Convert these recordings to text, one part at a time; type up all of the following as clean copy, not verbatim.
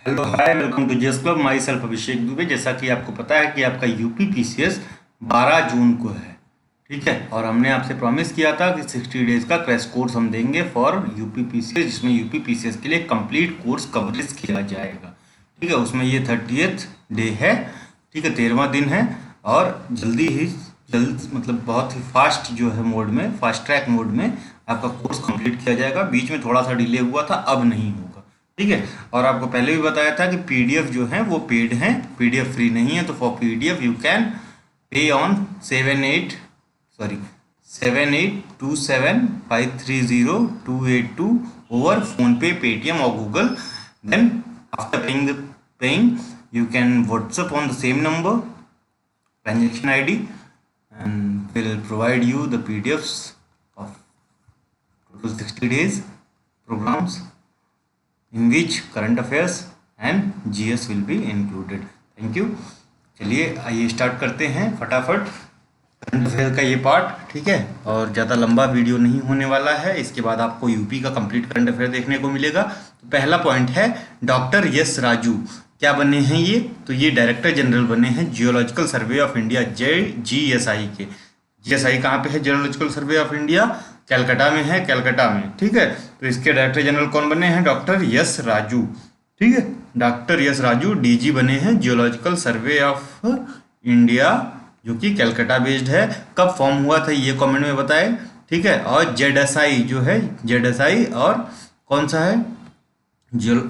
Hello hi, welcome to जेस club. My self अभिषेक दुबे। जैसा कि आपको पता है कि आपका यूपी पीसीएस 12 जून को है, ठीक है। और हमने आपसे प्रॉमिस किया था कि 60 डेज का क्रैश कोर्स हम देंगे फॉर यूपी पीसीएस, जिसमें यूपी पीसीएस के लिए कंप्लीट कोर्स कवरेज किया जाएगा, ठीक है। उसमें ये 30th डे है, ठीक है, 13वां दिन है। और जल्द मतलब बहुत ही फास्ट जो है मोड में, फास्ट ट्रैक मोड में आपका कोर्स कंप्लीट किया जाएगा। बीच में थोड़ा सा डिले हुआ था, अब नहीं होगा, ठीक है। और आपको पहले भी बताया था कि पीडीएफ जो है वो पेड है, पीडीएफ फ्री नहीं है। तो for PDF you can pay on 7827530282 over PhonePe, Paytm और Google. Then after paying you can WhatsApp on the same number, transaction ID, and will provide you the PDFs of total 60 days programs in which current affairs and GS will be included. Thank you. चलिए आइए start करते हैं फटाफट current affair का ये part, ठीक है। और ज़्यादा लंबा वीडियो नहीं होने वाला है। इसके बाद आपको यूपी का कंप्लीट करंट अफेयर देखने को मिलेगा। तो पहला पॉइंट है, डॉक्टर यस राजू क्या बने हैं ये? तो ये डायरेक्टर जनरल बने हैं geological survey of India, GSI के। GSI कहाँ पे है? Geological survey of India Calcutta में है, कैलकाटा में, ठीक है। तो इसके डायरेक्टर जनरल कौन बने हैं? डॉक्टर यस राजू, ठीक है। डॉक्टर यस राजू डीजी बने हैं जियोलॉजिकल सर्वे ऑफ इंडिया, जो कि कैलकाटा बेस्ड है। कब फॉर्म हुआ था ये कमेंट में बताएं, ठीक है। और ZSI जो है, ZSI और कौन सा है,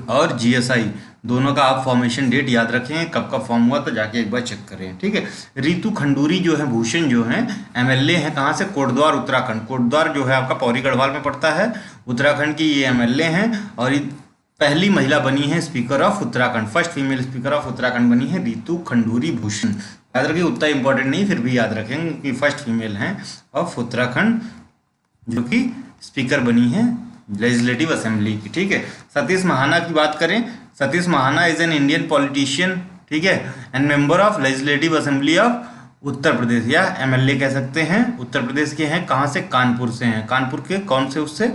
और GSI, दोनों का आप फॉर्मेशन डेट याद रखें, कब कब फॉर्म हुआ तो जाके एक बार चेक करें, ठीक है। रितु खंडूरी जो है, भूषण जो है, MLA हैं कहाँ से? कोटद्वार उत्तराखंड। कोटद्वार जो है आपका पौड़ी गढ़वाल में पड़ता है, उत्तराखंड की ये MLA हैं। और पहली महिला बनी है speaker of Uttarakhand, first female speaker of Uttarakhand बनी है रितु खंडूरी भूषण। याद रखिए, उतना इंपॉर्टेंट नहीं, फिर भी याद रखेंगे कि फर्स्ट फीमेल हैं ऑफ उत्तराखंड जो कि स्पीकर बनी है लेजिस्लेटिव असेंबली की, ठीक है। सतीश महाना की बात करें, Satish Mahana is an Indian politician, ठीक है, and member of legislative assembly of Uttar Pradesh, या MLA कह सकते हैं। उत्तर प्रदेश के हैं, कहाँ से? कानपुर से हैं। कानपुर के कौन से उससे,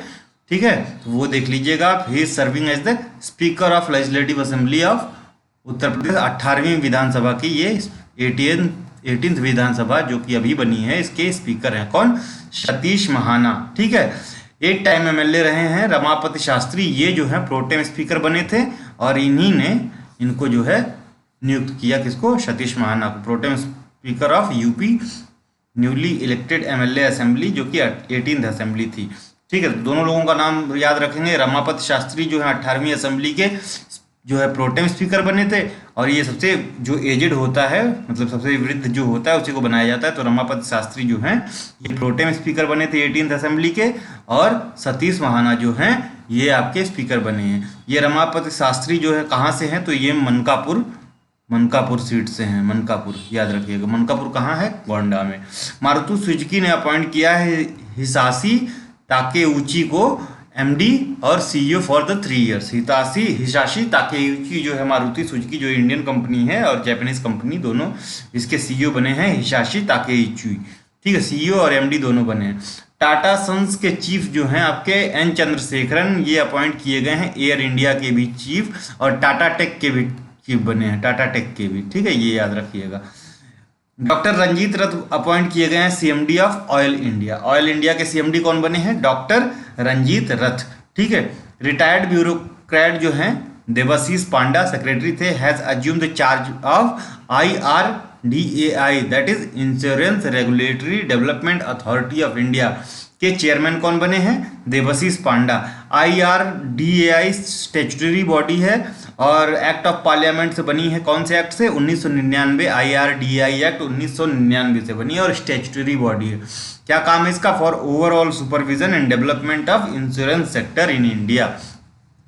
ठीक है, तो वो देख लीजिएगा आप। He is serving as the speaker of legislative assembly of Uttar Pradesh. 18वीं विधानसभा की ये 18th विधानसभा जो कि अभी बनी है, इसके स्पीकर हैं कौन? सतीश महाना, ठीक है। 8 टाइम MLA रहे हैं। रमापति शास्त्री ये जो है प्रोटेम स्पीकर बने थे, और इन्हीं ने इनको जो है नियुक्त किया, किसको? सतीश महाना को, protem speaker of UP newly elected MLA assembly, जो कि 18th असेंबली थी, ठीक है। दोनों लोगों का नाम याद रखेंगे। रमापति शास्त्री जो है 18वीं असेंबली के जो है प्रोटेम स्पीकर बने थे, और ये सबसे जो एजेड होता है, मतलब सबसे वृद्ध जो होता है, उसी को बनाया जाता है। तो रमापति शास्त्री जो हैं ये प्रोटेम स्पीकर बने थे 18th असेंबली के, और सतीश महाना जो हैं ये आपके स्पीकर बने हैं। ये रमापति शास्त्री जो है कहाँ से हैं? तो ये मनकापुर सीट से हैं, मनकापुर, याद रखिएगा। मनकापुर कहाँ है? गोंडा में। मारुति सुजुकी ने अपॉइंट किया है हिसाशी ताकेउची को MD और CEO फॉर द 3 years। हिसाशी ताकेउची जो है मारुति सुजुकी जो इंडियन कंपनी है और जापानीज कंपनी, दोनों इसके CEO बने हैं हिसाशी ताकेउची, ठीक है। CEO और MD दोनों बने हैं। टाटा सन्स के चीफ जो हैं आपके N चंद्रशेखरन, ये अपॉइंट किए गए हैं एयर इंडिया के भी चीफ, और टाटा टेक के भी चीफ बने हैं, टाटा टेक के भी, ठीक है, ये याद रखिएगा। डॉक्टर रंजीत रथ अपॉइंट किए गए हैं CMD of oil India. Oil India के CMD कौन बने हैं? डॉक्टर रंजीत रथ, ठीक है। रिटायर्ड ब्यूरोक्रेट जो हैं देवाशीष पांडा सेक्रेटरी थे, has assume the charge of IRDAI, that is insurance regulatory development authority of India के चेयरमैन कौन बने हैं? देवाशीष पांडा। IRDAI स्टेचुटरी बॉडी है और एक्ट ऑफ पार्लियामेंट से बनी है। कौन से एक्ट से? 1999। IRDAI एक्ट 1999 से बनी है और स्टेचुटरी बॉडी है। क्या काम है इसका? For overall supervision and development of insurance sector in India.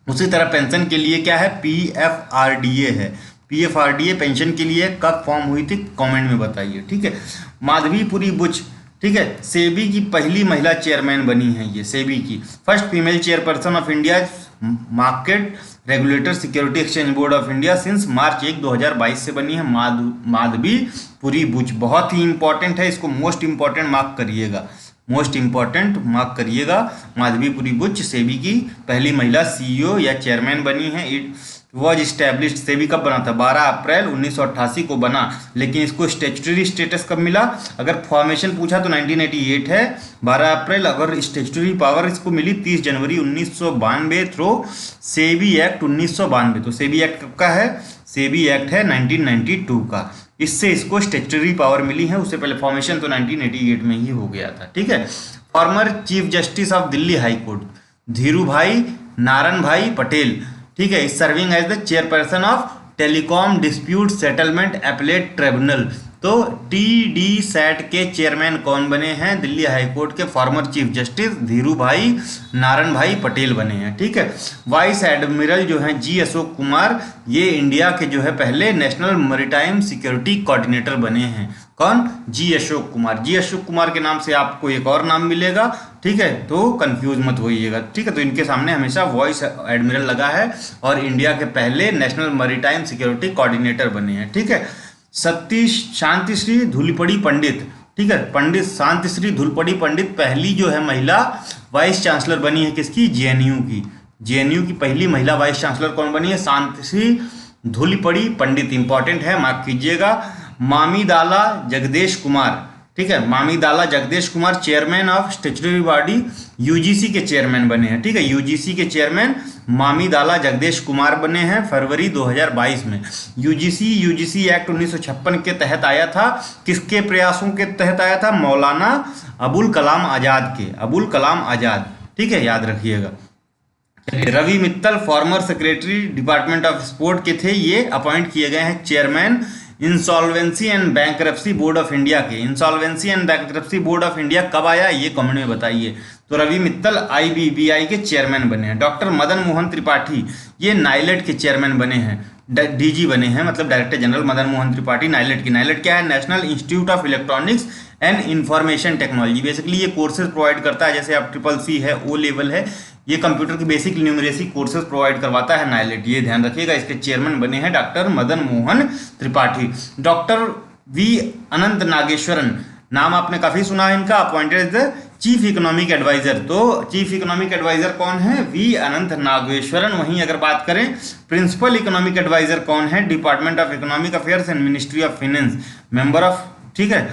उसी तरह पेंशन के लिए क्या है? PFRDA है। PFRDA पेंशन के लिए कब फॉर्म हुई थी? कमेंट में बताइए, ठीक है। माधवीपुरी बुच, ठीक है, सेबी की पहली महिला चेयरमैन बनी है ये, सेबी की first female chairperson of India market regulator security exchange board of India since मार्च 1 2022 से बनी है माधवीपुरी बुच। बहुत ही इंपॉर्टेंट है, इसको मोस्ट इंपॉर्टेंट मार्क करिएगा, मोस्ट इंपॉर्टेंट मार्क करिएगा। माधवीपुरी बुच सेबी की पहली महिला CEO या चेयरमैन बनी है वॉज स्टैब्लिश्ड, सेबी कब बना था? 12 अप्रैल 1988 को बना, लेकिन इसको स्टेचुटरी स्टेटस कब मिला? अगर फॉर्मेशन पूछा तो 1988 है 12 अप्रैल, अगर स्टेचुटरी पावर इसको मिली 30 जनवरी 1992 थ्रू सेबी एक्ट 1992। तो सेबी एक्ट कब का है? सेबी एक्ट है 1992 का, इससे इसको स्टेचुटरी पावर मिली है। उससे पहले फॉर्मेशन तो 1988 में ही हो गया था। ठीक है। Former chief justice of Delhi high court Dhiru Bhai Narayan Bhai Patel, ठीक है, serving as the chairperson of telecom dispute settlement appellate tribunal. तो TDSAT के चेयरमैन कौन बने हैं? दिल्ली हाई कोर्ट के former chief justice Dhiru Bhai Narayan Bhai Patel बने हैं। ठीक है। वाइस एडमिरल जो हैं जी अशोक कुमार, ये इंडिया के जो है पहले नेशनल मैरीटाइम सिक्योरिटी कोऑर्डिनेटर बने हैं। कौन? जी अशोक कुमार। जी अशोक कुमार के नाम से आपको एक और नाम मिलेगा, ठीक है, तो कंफ्यूज मत होइएगा। ठीक है। तो इनके सामने हमेशा वॉइस एडमिरल लगा है और इंडिया के पहले नेशनल मैरीटाइम सिक्योरिटी कोऑर्डिनेटर बने हैं। ठीक है। शांतिश्री धूलिपड़ी पंडित, ठीक है, पंडित शांतिश्री धूलिपड़ी पंडित पहली जो है महिला वाइस चांसलर बनी है किसकी? JNU की। JNU की पहली महिला वाइस चांसलर कौन बनी है? शांतिश्री धूलिपड़ी पंडित। इंपॉर्टेंट है, मार्क कीजिएगा। मामीदाला जगदेश कुमार, ठीक है, Mamidala Jagadesh Kumar chairman of statutory body UGC के चेयरमैन बने हैं। ठीक है। UGC के चेयरमैन मामीदाला जगदेश कुमार बने हैं फरवरी 2022 में। UGC एक्ट 1956 के तहत आया था। किसके प्रयासों के तहत आया था? मौलाना अबुल कलाम आजाद के, अबुल कलाम आजाद। ठीक है, याद रखिएगा। Ravi Mittal former secretary department of sport के थे, ये अपॉइंट किए गए हैं chairman insolvency and bankruptcy board of India के। Insolvency and bankruptcy board of India कब आया, ये कमेंट में बताइए। तो रवि मित्तल IBBI के चेयरमैन बने हैं। डॉक्टर मदन मोहन त्रिपाठी, ये नाइलेट के चेयरमैन बने हैं, DG बने हैं, मतलब डायरेक्टर जनरल मदन मोहन त्रिपाठी नाइलेट की। नाइलेट क्या है? National institute of electronics and information technology. Basically ये कोर्सेज प्रोवाइड करता है, जैसे आप CCC है, O लेवल है, ये कंप्यूटर की बेसिक न्यूमरेसी कोर्सेज प्रोवाइड करवाता है नाइलेट, ये ध्यान रखिएगा। इसके चेयरमैन बने हैं doctor Madan Mohan Tripathi. Doctor V Anant Nageswaran, नाम आपने काफी सुना है इनका, appointed as the chief economic adviser. तो चीफ इकोनॉमिक एडवाइजर कौन है? V अनंत नागेश्वरन। वहीं अगर बात करें प्रिंसिपल इकोनॉमिक एडवाइजर कौन है? Department of economic affairs and ministry of finance, member of, ठीक है,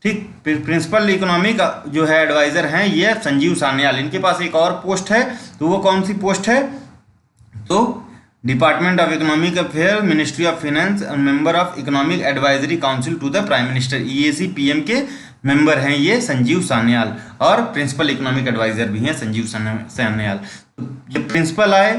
ठीक, प्रिंसिपल इकोनॉमिक जो है एडवाइजर हैं ये संजीव सान्याल। इनके पास एक और पोस्ट है, तो वो कौन सी पोस्ट है? तो department of economic affair, ministry of finance, member of economic advisory council to the prime minister, EAC PM के मेंबर हैं ये संजीव सान्याल, और प्रिंसिपल इकोनॉमिक एडवाइजर भी हैं संजीव सान्याल। जब प्रिंसिपल आए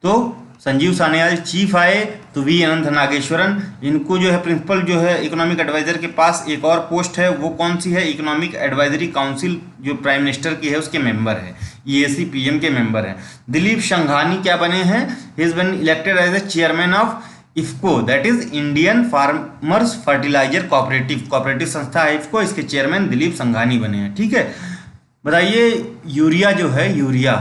तो संजीव सान्याल, चीफ आए तो V अनंत नागेश्वरन। इनको जो है प्रिंसिपल जो है इकोनॉमिक एडवाइजर के पास एक और पोस्ट है, वो कौन सी है? इकोनॉमिक एडवाइजरी काउंसिल जो प्राइम मिनिस्टर की है उसके मेंबर है, EAC PM के मेंबर हैं। दिलीप संघानी क्या बने हैं? He is been elected as the chairman of IFFCO, that is Indian farmers fertiliser cooperative संस्था है IFFCO, इसके चेयरमैन दिलीप संघानी बने हैं। ठीक है। बताइए यूरिया जो है, यूरिया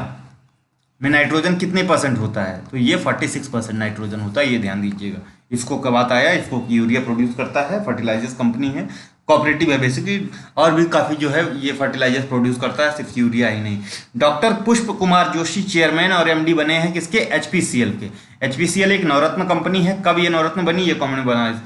में नाइट्रोजन कितने % होता है? तो ये 46% नाइट्रोजन होता है, ये ध्यान दीजिएगा। इसको कब आता है? इसको यूरिया प्रोड्यूस करता है, फर्टिलाइजर्स कंपनी है, कोऑपरेटिव है बेसिकली, और भी काफ़ी जो है ये फर्टिलाइजर्स प्रोड्यूस करता है, सिर्फ यूरिया ही नहीं। डॉक्टर पुष्प कुमार जोशी चेयरमैन और MD बने हैं किसके? HPCL के। HPCL एक नवरत्न कंपनी है। कब ये नवरत्न बनी, ये कमेंट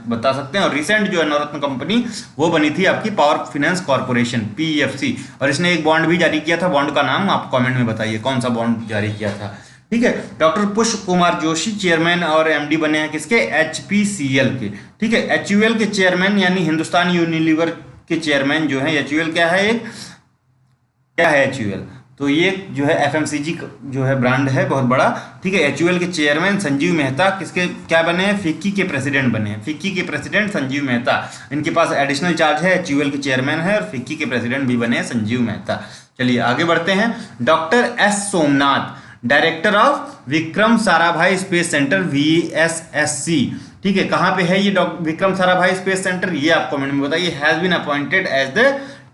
बता सकते हैं। और रिसेंट जो है नवरत्न कंपनी वो बनी थी आपकी पावर फाइनेंस कॉर्पोरेशन, PFC, और इसने एक बॉन्ड भी जारी किया था। बॉन्ड का नाम आप कमेंट में बताइए कौन सा बॉन्ड जारी किया था। ठीक है। डॉक्टर पुष्प कुमार जोशी चेयरमैन और MD बने हैं किसके? HPCL के। ठीक है। HUL के चेयरमैन यानी हिंदुस्तान यूनिलीवर के चेयरमैन जो है, HUL क्या है? एक क्या है HUL? तो ये जो है FMCG जो है ब्रांड है बहुत बड़ा। ठीक है। HUL के चेयरमैन संजीव मेहता किसके क्या बने हैं? FICCI के प्रेसिडेंट बने हैं। FICCI के प्रेसिडेंट संजीव मेहता, इनके पास एडिशनल चार्ज है, HUL के चेयरमैन है और FICCI के प्रेसिडेंट भी बने हैं संजीव मेहता। चलिए आगे बढ़ते हैं। Doctor S Somnath, director of Vikram Sarabhai space centre VSSC। ठीक है। कहाँ पे है ये विक्रम साराभाई स्पेस सेंटर? ये आप कमेंट में बताइए। Has been appointed as the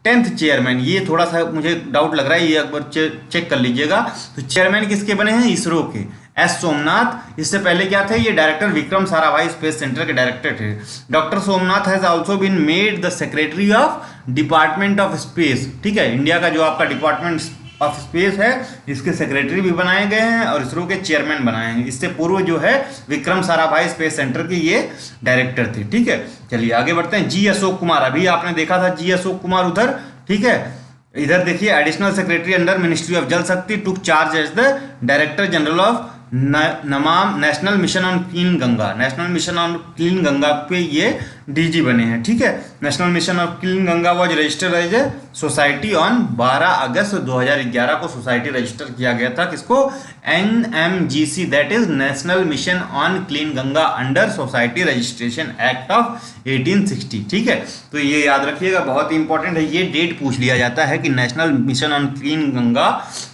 10th chairman. ये थोड़ा सा मुझे डाउट लग रहा है, ये एक बार चेक कर लीजिएगा। तो चेयरमैन किसके बने हैं? इसरो के, S सोमनाथ। इससे पहले क्या थे? ये director Vikram Sarabhai space centre के डायरेक्टर थे। Doctor Somnath has also been made the secretary of department of space. ठीक है। इंडिया का जो आपका डिपार्टमेंट ऑफ स्पेस है, इसके सेक्रेटरी भी बनाए गए हैं और इसरो के चेयरमैन बनाए हैं। इससे पूर्व जो है विक्रम साराभाई स्पेस सेंटर के ये डायरेक्टर थे। ठीक है, चलिए आगे बढ़ते हैं। जी अशोक कुमार, अभी आपने देखा था जी अशोक कुमार उधर, ठीक है। इधर देखिए, additional secretary under ministry of Jal Shakti, took charge as the director general of Namami national mission on clean Ganga. National mission on clean Ganga पे ये डीजी बने हैं। ठीक है, national mission of clean Ganga was registered as a society on 12 अगस्त 2011 को society register किया गया था। किसको? NMGC, that is national mission on clean Ganga under society registration act of 1860। ठीक है, तो ये याद रखिएगा, बहुत ही इंपॉर्टेंट है। ये डेट पूछ लिया जाता है कि national mission on clean Ganga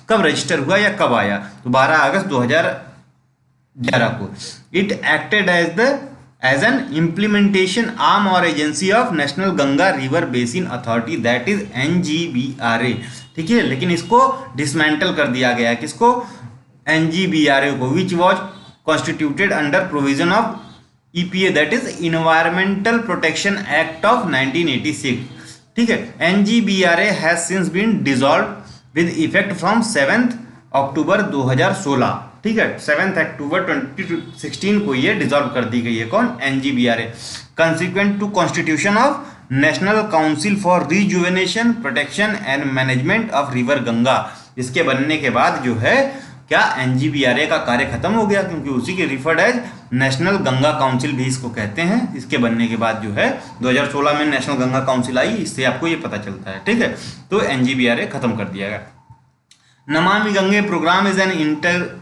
कब रजिस्टर हुआ या कब आया, तो 12 अगस्त 2011 को। It acted as an implementation arm और agency of national Ganga river basin authority, that is NGBRA। ठीक है, लेकिन इसको डिसमेंटल कर दिया गया है। किसको? NGBRA को, which was constituted under provision of EPA, that is environmental protection act of 1986। ठीक है, NGBRA has since been dissolve with effect from 7 October 2016। ठीक है, 7 अक्टूबर 2016 को ये डिसॉल्व कर दी गई है। कौन? NGBRA। Consequent to constitution of national council for rejuvenation protection and management of river Ganga. इसके बनने के बाद जो है क्या NGBRA का कार्य खत्म हो गया, क्योंकि उसी के referred as national Ganga council भी इसको कहते हैं। इसके बनने के बाद जो है 2016 में नेशनल गंगा काउंसिल आई, इससे आपको ये पता चलता है। ठीक है, तो NGBRA खत्म कर दिया गया। Namami Gange program is an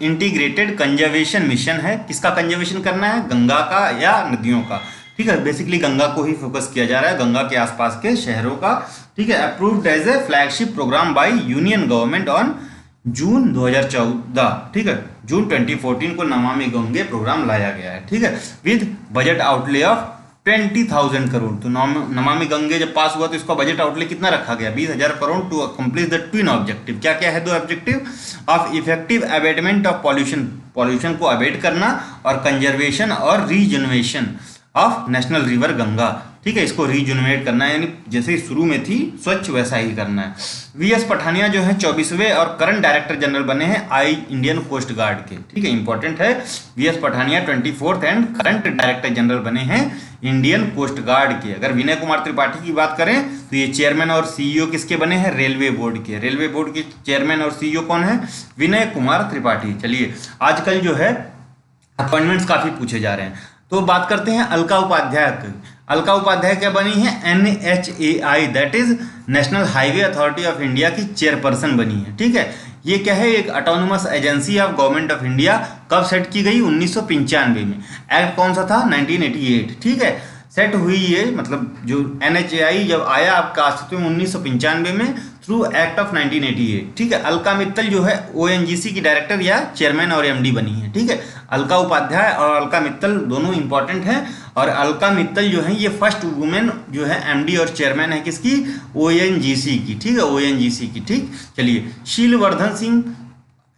integrated conservation mission है। किसका कंजर्वेशन करना है? गंगा का या नदियों का। ठीक है, बेसिकली गंगा को ही फोकस किया जा रहा है, गंगा के आसपास के शहरों का। ठीक है, approved as a flagship program by union government on June 2014। ठीक है, जून 2014 को नमामि गंगे प्रोग्राम लाया गया है। ठीक है, with budget outlay of 20,000 crore. तो नमामि गंगे जब पास हुआ तो इसका बजट आउटले कितना रखा गया? 20,000 crore to accomplish the twin objective. क्या क्या है दो objective? Of effective abatement of pollution को अबेट करना, और कंजर्वेशन और regeneration of national river Ganga. ठीक है, इसको रीजुनेट करना है, यानी जैसे शुरू में थी स्वच्छ वैसा ही करना है। VS पठानिया जो है 24वें और करंट डायरेक्टर जनरल बने हैं इंडियन कोस्ट गार्ड के। ठीक है, इंपॉर्टेंट है। VS Pathania 24th and current director general बने हैं इंडियन कोस्ट गार्ड के। अगर विनय कुमार त्रिपाठी की बात करें तो ये चेयरमैन और CEO किसके बने हैं? रेलवे बोर्ड के। रेलवे बोर्ड के चेयरमैन और CEO कौन है? विनय कुमार त्रिपाठी। चलिए, आजकल जो है अपॉइंटमेंट्स काफी पूछे जा रहे हैं, तो बात करते हैं अलका उपाध्याय की। अलका उपाध्याय क्या बनी है? NHAI, that is national highway authority of India की चेयरपर्सन बनी है। ठीक है, ये क्या है? एक autonomous agency of government of India. कब सेट की गई? 1995 में। एक्ट कौन सा था? 1988। ठीक है, सेट हुई ये, मतलब जो NHAI जब आया आपका अस्तित्व में 1995 में थ्रू एक्ट ऑफ 1988। ठीक है, अलका मित्तल जो है ONGC की डायरेक्टर या चेयरमैन और MD बनी है। ठीक है, अलका उपाध्याय और अलका मित्तल दोनों इंपॉर्टेंट हैं, और अलका मित्तल जो है ये फर्स्ट वुमेन जो है MD और चेयरमैन है किसकी? ONGC की। ठीक है, ONGC की। ठीक, चलिए, शीलवर्धन सिंह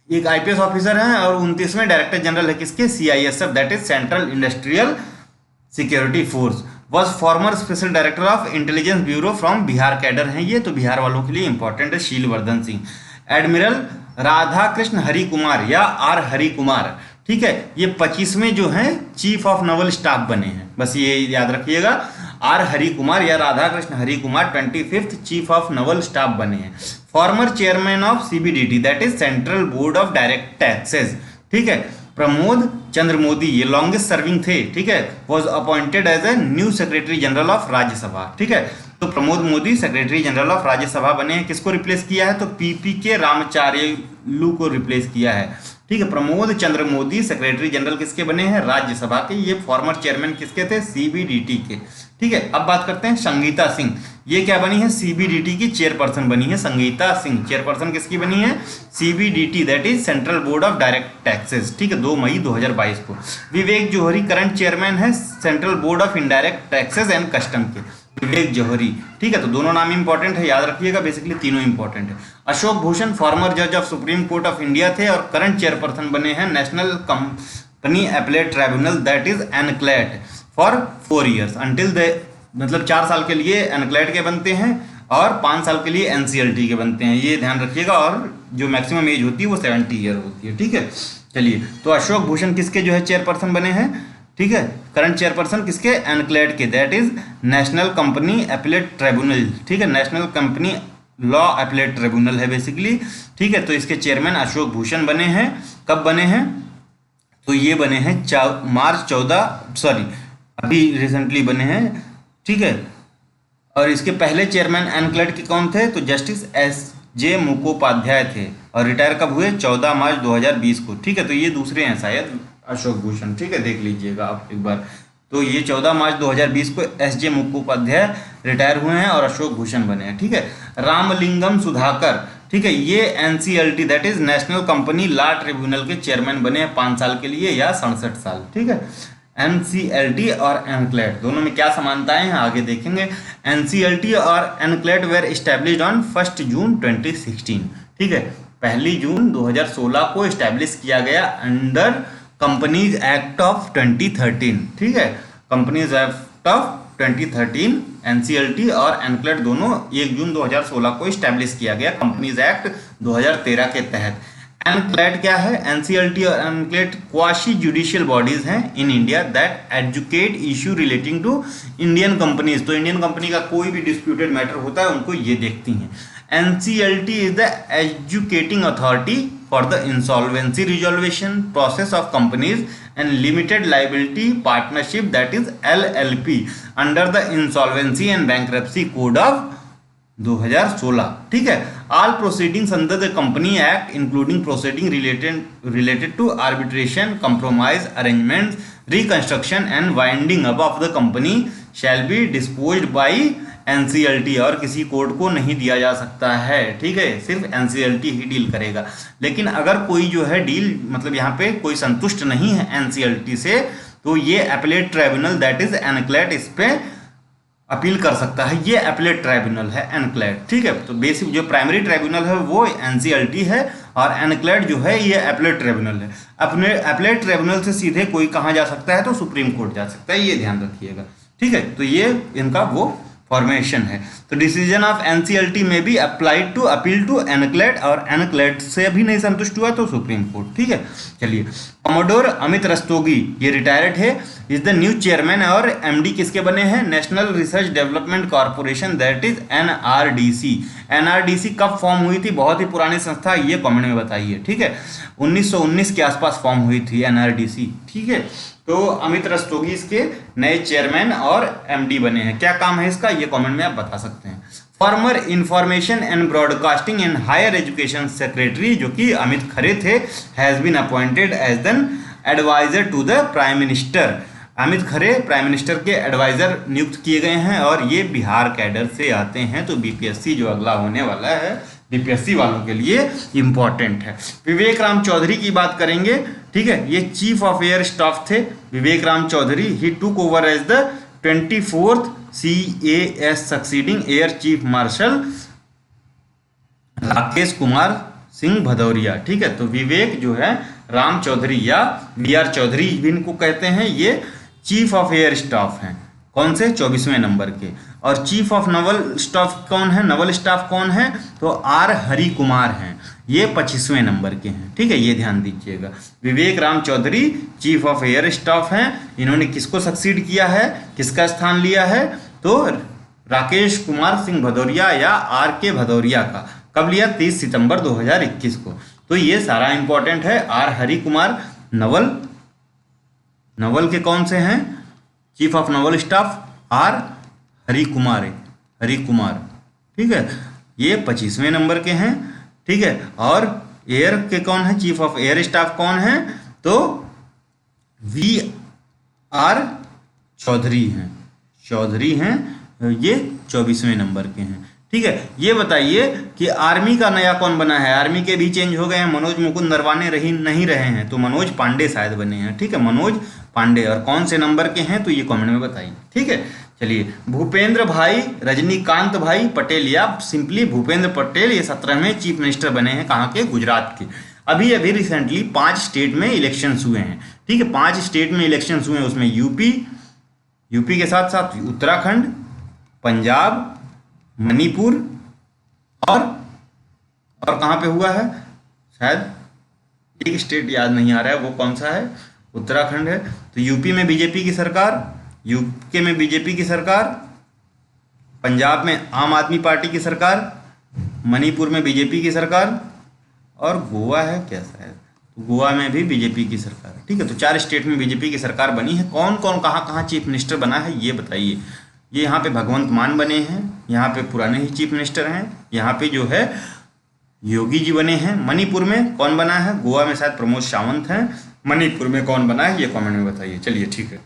एक IPS ऑफिसर हैं और 29वें डायरेक्टर जनरल है किसके? CISF, that is central industrial security force. Was farmer special director of intelligence bureau from Bihar cadre हैं ये, तो बिहार वालों के लिए इंपॉर्टेंट है शीलवर्धन सिंह। एडमिरल राधाकृष्ण हरि कुमार या R हरि कुमार, ठीक है, ये 25वें जो हैं चीफ ऑफ नवल स्टाफ बने हैं, बस ये याद रखिएगा। R हरि कुमार या Radhakrishna Hari Kumar 25th chief of Naval staff बने हैं। Former chairman of CBDT, that is central board of direct taxes. ठीक है, प्रमोद चंद्र मोदी ये लॉन्गेस्ट सर्विंग थे। ठीक है, was appointed as a new secretary general of Rajya Sabha. ठीक है, तो Pramod Modi secretary general of Rajya Sabha बने हैं। किसको रिप्लेस किया है? तो PPK रामचार्यलू को रिप्लेस किया है। ठीक है, प्रमोद चंद्र मोदी सेक्रेटरी जनरल किसके बने हैं? राज्यसभा के। ये फॉर्मर चेयरमैन किसके थे? CBDT के। ठीक है, अब बात करते हैं संगीता सिंह, ये क्या बनी है? CBDT की चेयरपर्सन बनी है संगीता सिंह। चेयरपर्सन किसकी बनी है? CBDT, that is central board of direct taxes. ठीक है, 2 मई 2022 को। विवेक जौहरी करंट चेयरमैन है central board of indirect taxes and custom के, विवेक जौहरी। ठीक है, तो दोनों नाम इंपॉर्टेंट है, याद रखिएगा, बेसिकली तीनों इंपॉर्टेंट है। अशोक भूषण फॉर्मर जज of supreme court of India थे और करंट चेयरपर्सन बने हैं national company appellate tribunal, that is NCLAT, for 4 years until the, मतलब 4 साल के लिए एनक्लेट के बनते हैं और 5 साल के लिए NCLT के बनते हैं, ये ध्यान रखिएगा। और जो मैक्सिमम एज होती है वो 70 ईयर होती है, ठीक है। चलिए, तो अशोक भूषण किसके जो है चेयरपर्सन बने हैं, ठीक है। करंट चेयरपर्सन किसके, एनक्लेड के, that is national company appellate tribunal, ठीक है। National company law appellate tribunal है बेसिकली, ठीक है। तो इसके चेयरमैन अशोक भूषण बने हैं। कब बने हैं, तो ये बने हैं मार्च 14 अभी रिसेंटली बने हैं, ठीक है। और इसके पहले चेयरमैन एनक्लेड के कौन थे, तो जस्टिस SJ मुखोपाध्याय थे, और रिटायर कब हुए, 14 मार्च 2020 को, ठीक है। तो ये दूसरे हैं शायद अशोक भूषण, ठीक है, देख लीजिएगा आप एक बार। तो ये 14 मार्च 2020 को SJ मुखोपाध्याय रिटायर हुए हैं और अशोक भूषण बने हैं, ठीक है। रामलिंगम सुधाकर, ठीक है, ये NCLT that is national company law tribunal के चेयरमैन बने हैं 5 साल के लिए या 67 साल, ठीक है। NCLT और एनक्लेड दोनों में क्या समानताएं हैं आगे देखेंगे। NCLT और एनक्लेड वेर एस्टेब्लिश्ड ऑन 1 जून 2016, ठीक है। 1 जून 2016 को एस्टेब्लिश किया गया अंडर कंपनीज एक्ट ऑफ 2013, ठीक है। कंपनीज एक्ट ऑफ 2013 NCLT और एनक्लेड दोनों 1 जून 2016 को एस्टेब्लिश किया गया कंपनीज एक्ट 2013 के तहत। एनक्लेड क्या है, NCLT और एनक्लेड क्वाशी जुडिशियल बॉडीज हैं in India that educate issue relating to Indian companies. तो इंडियन कंपनी का कोई भी डिस्प्यूटेड मैटर होता है उनको ये देखती हैं। NCLT is the educating authority for the insolvency resolution process of companies and limited liability partnership that is LLP under the Insolvency and Bankruptcy Code of 2016, ठीक है। All proceedings under the Company Act including proceeding related to arbitration, compromise, arrangements, reconstruction and winding up of the company shall be disposed by NCLT, और किसी court को नहीं दिया जा सकता है, ठीक है, सिर्फ NCLT ही डील करेगा। लेकिन अगर कोई जो है डील मतलब यहाँ पे कोई संतुष्ट नहीं है NCLT से, तो ये अपीलेट ट्राइब्यूनल दैट इज एनक्लेड इस पे अपील कर सकता है। ये अपीलेट ट्राइब्यूनल है एनक्लेड, ठीक है। तो बेसिक जो प्राइमरी ट्राइब्यूनल है वो NCLT है और एनक्लेड जो है ये अपीलेट ट्राइब्यूनल है। अपने अपीलेट ट्राइब्यूनल से सीधे कोई कहाँ जा सकता है, तो सुप्रीम कोर्ट जा सकता है, ये ध्यान रखिएगा, ठीक है। तो ये इनका वो फॉर्मेशन है। तो डिसीजन ऑफ NCLT में भी अप्लाइड टू अपील टू एनक्लेड, और एनक्लेड से भी नहीं संतुष्ट हुआ तो सुप्रीम कोर्ट, ठीक है। चलिए, कमोडोर अमित रस्तोगी ये रिटायर्ड है, इज द न्यू चेयरमैन, और MD किसके बने हैं, national research development corporation that is NRDC। NRDC कब फॉर्म हुई थी, बहुत ही पुरानी संस्था, ये कमेंट में बताइए, ठीक है। 1919 के आसपास फॉर्म हुई थी NRDC, ठीक है। तो अमित रस्तोगी इसके नए चेयरमैन और MD बने हैं। क्या काम है इसका, ये कमेंट में आप बता सकते हैं। Former information and broadcasting and higher education secretary जो कि अमित खरे थे, has been appointed as an adviser to the prime minister. Amit Khare prime minister के एडवाइजर नियुक्त किए गए हैं और ये बिहार कैडर से आते हैं। तो BPSC जो अगला होने वाला है BPSC वालों के लिए इम्पॉर्टेंट है। विवेक राम चौधरी की बात करेंगे, ठीक है, ये चीफ ऑफ एयर स्टाफ थे Vivek Ram Chaudhari. He took over as the 24th CAS succeeding air chief marshal Rakesh Kumar Singh Bhadauria, ठीक है। तो विवेक जो है राम चौधरी या VR चौधरी भी इनको कहते हैं, ये चीफ ऑफ एयर स्टाफ हैं, कौन से 24वें नंबर के। और चीफ ऑफ नवल स्टाफ कौन है, नवल स्टाफ कौन है, तो R हरि कुमार हैं, ये 25वें नंबर के हैं, ठीक है, ये ध्यान दीजिएगा। Vivek Ram Chaudhari chief of air staff हैं। इन्होंने किसको सक्सीड किया है, किसका स्थान लिया है, तो राकेश कुमार सिंह भदौरिया या RK भदौरिया का। कब लिया, 30 सितंबर 2021 को। तो ये सारा इंपॉर्टेंट है। R हरि कुमार नवल के कौन से हैं, chief of Naval staff R Hari Kumar, ठीक है, ये 25वें नंबर के हैं, ठीक है। और एयर के कौन है, चीफ ऑफ एयर स्टाफ कौन है, तो VR चौधरी हैं, ये 24वें नंबर के हैं, ठीक है। ये बताइए कि आर्मी का नया कौन बना है, आर्मी के भी चेंज हो गए हैं, मनोज मुकुंद नरवाने नहीं रहे हैं, तो मनोज पांडे शायद बने हैं, ठीक है, मनोज पांडे। और कौन से नंबर के हैं, तो ये कमेंट में बताइए, ठीक है। चलिए, भूपेंद्र भाई रजनीकांत भाई पटेल या सिंपली भूपेंद्र पटेल, ये 17वें चीफ मिनिस्टर बने हैं, कहाँ के, गुजरात के। अभी रिसेंटली 5 स्टेट में इलेक्शंस हुए हैं, ठीक है, 5 स्टेट में इलेक्शंस हुए हैं, उसमें यूपी के साथ साथ उत्तराखंड, पंजाब, मणिपुर और कहाँ पे हुआ है, शायद एक स्टेट याद नहीं आ रहा है वो कौन सा है, उत्तराखंड है। तो यूपी में बीजेपी की सरकार, यूके में बीजेपी की सरकार, पंजाब में आम आदमी पार्टी की सरकार, मणिपुर में बीजेपी की सरकार, और गोवा है क्या शायद, तो गोवा में भी बीजेपी की सरकार है। ठीक है, तो 4 स्टेट में बीजेपी की सरकार बनी है। कौन कौन कहाँ कहाँ चीफ मिनिस्टर बना है ये बताइए। ये यहाँ पे भगवंत मान बने हैं, यहाँ पे पुराने ही चीफ मिनिस्टर हैं, यहाँ पे जो है योगी जी बने हैं। मणिपुर में कौन बना है, गोवा में शायद प्रमोद सावंत हैं, मणिपुर में कौन बना है ये कमेंट में बताइए। चलिए ठीक है।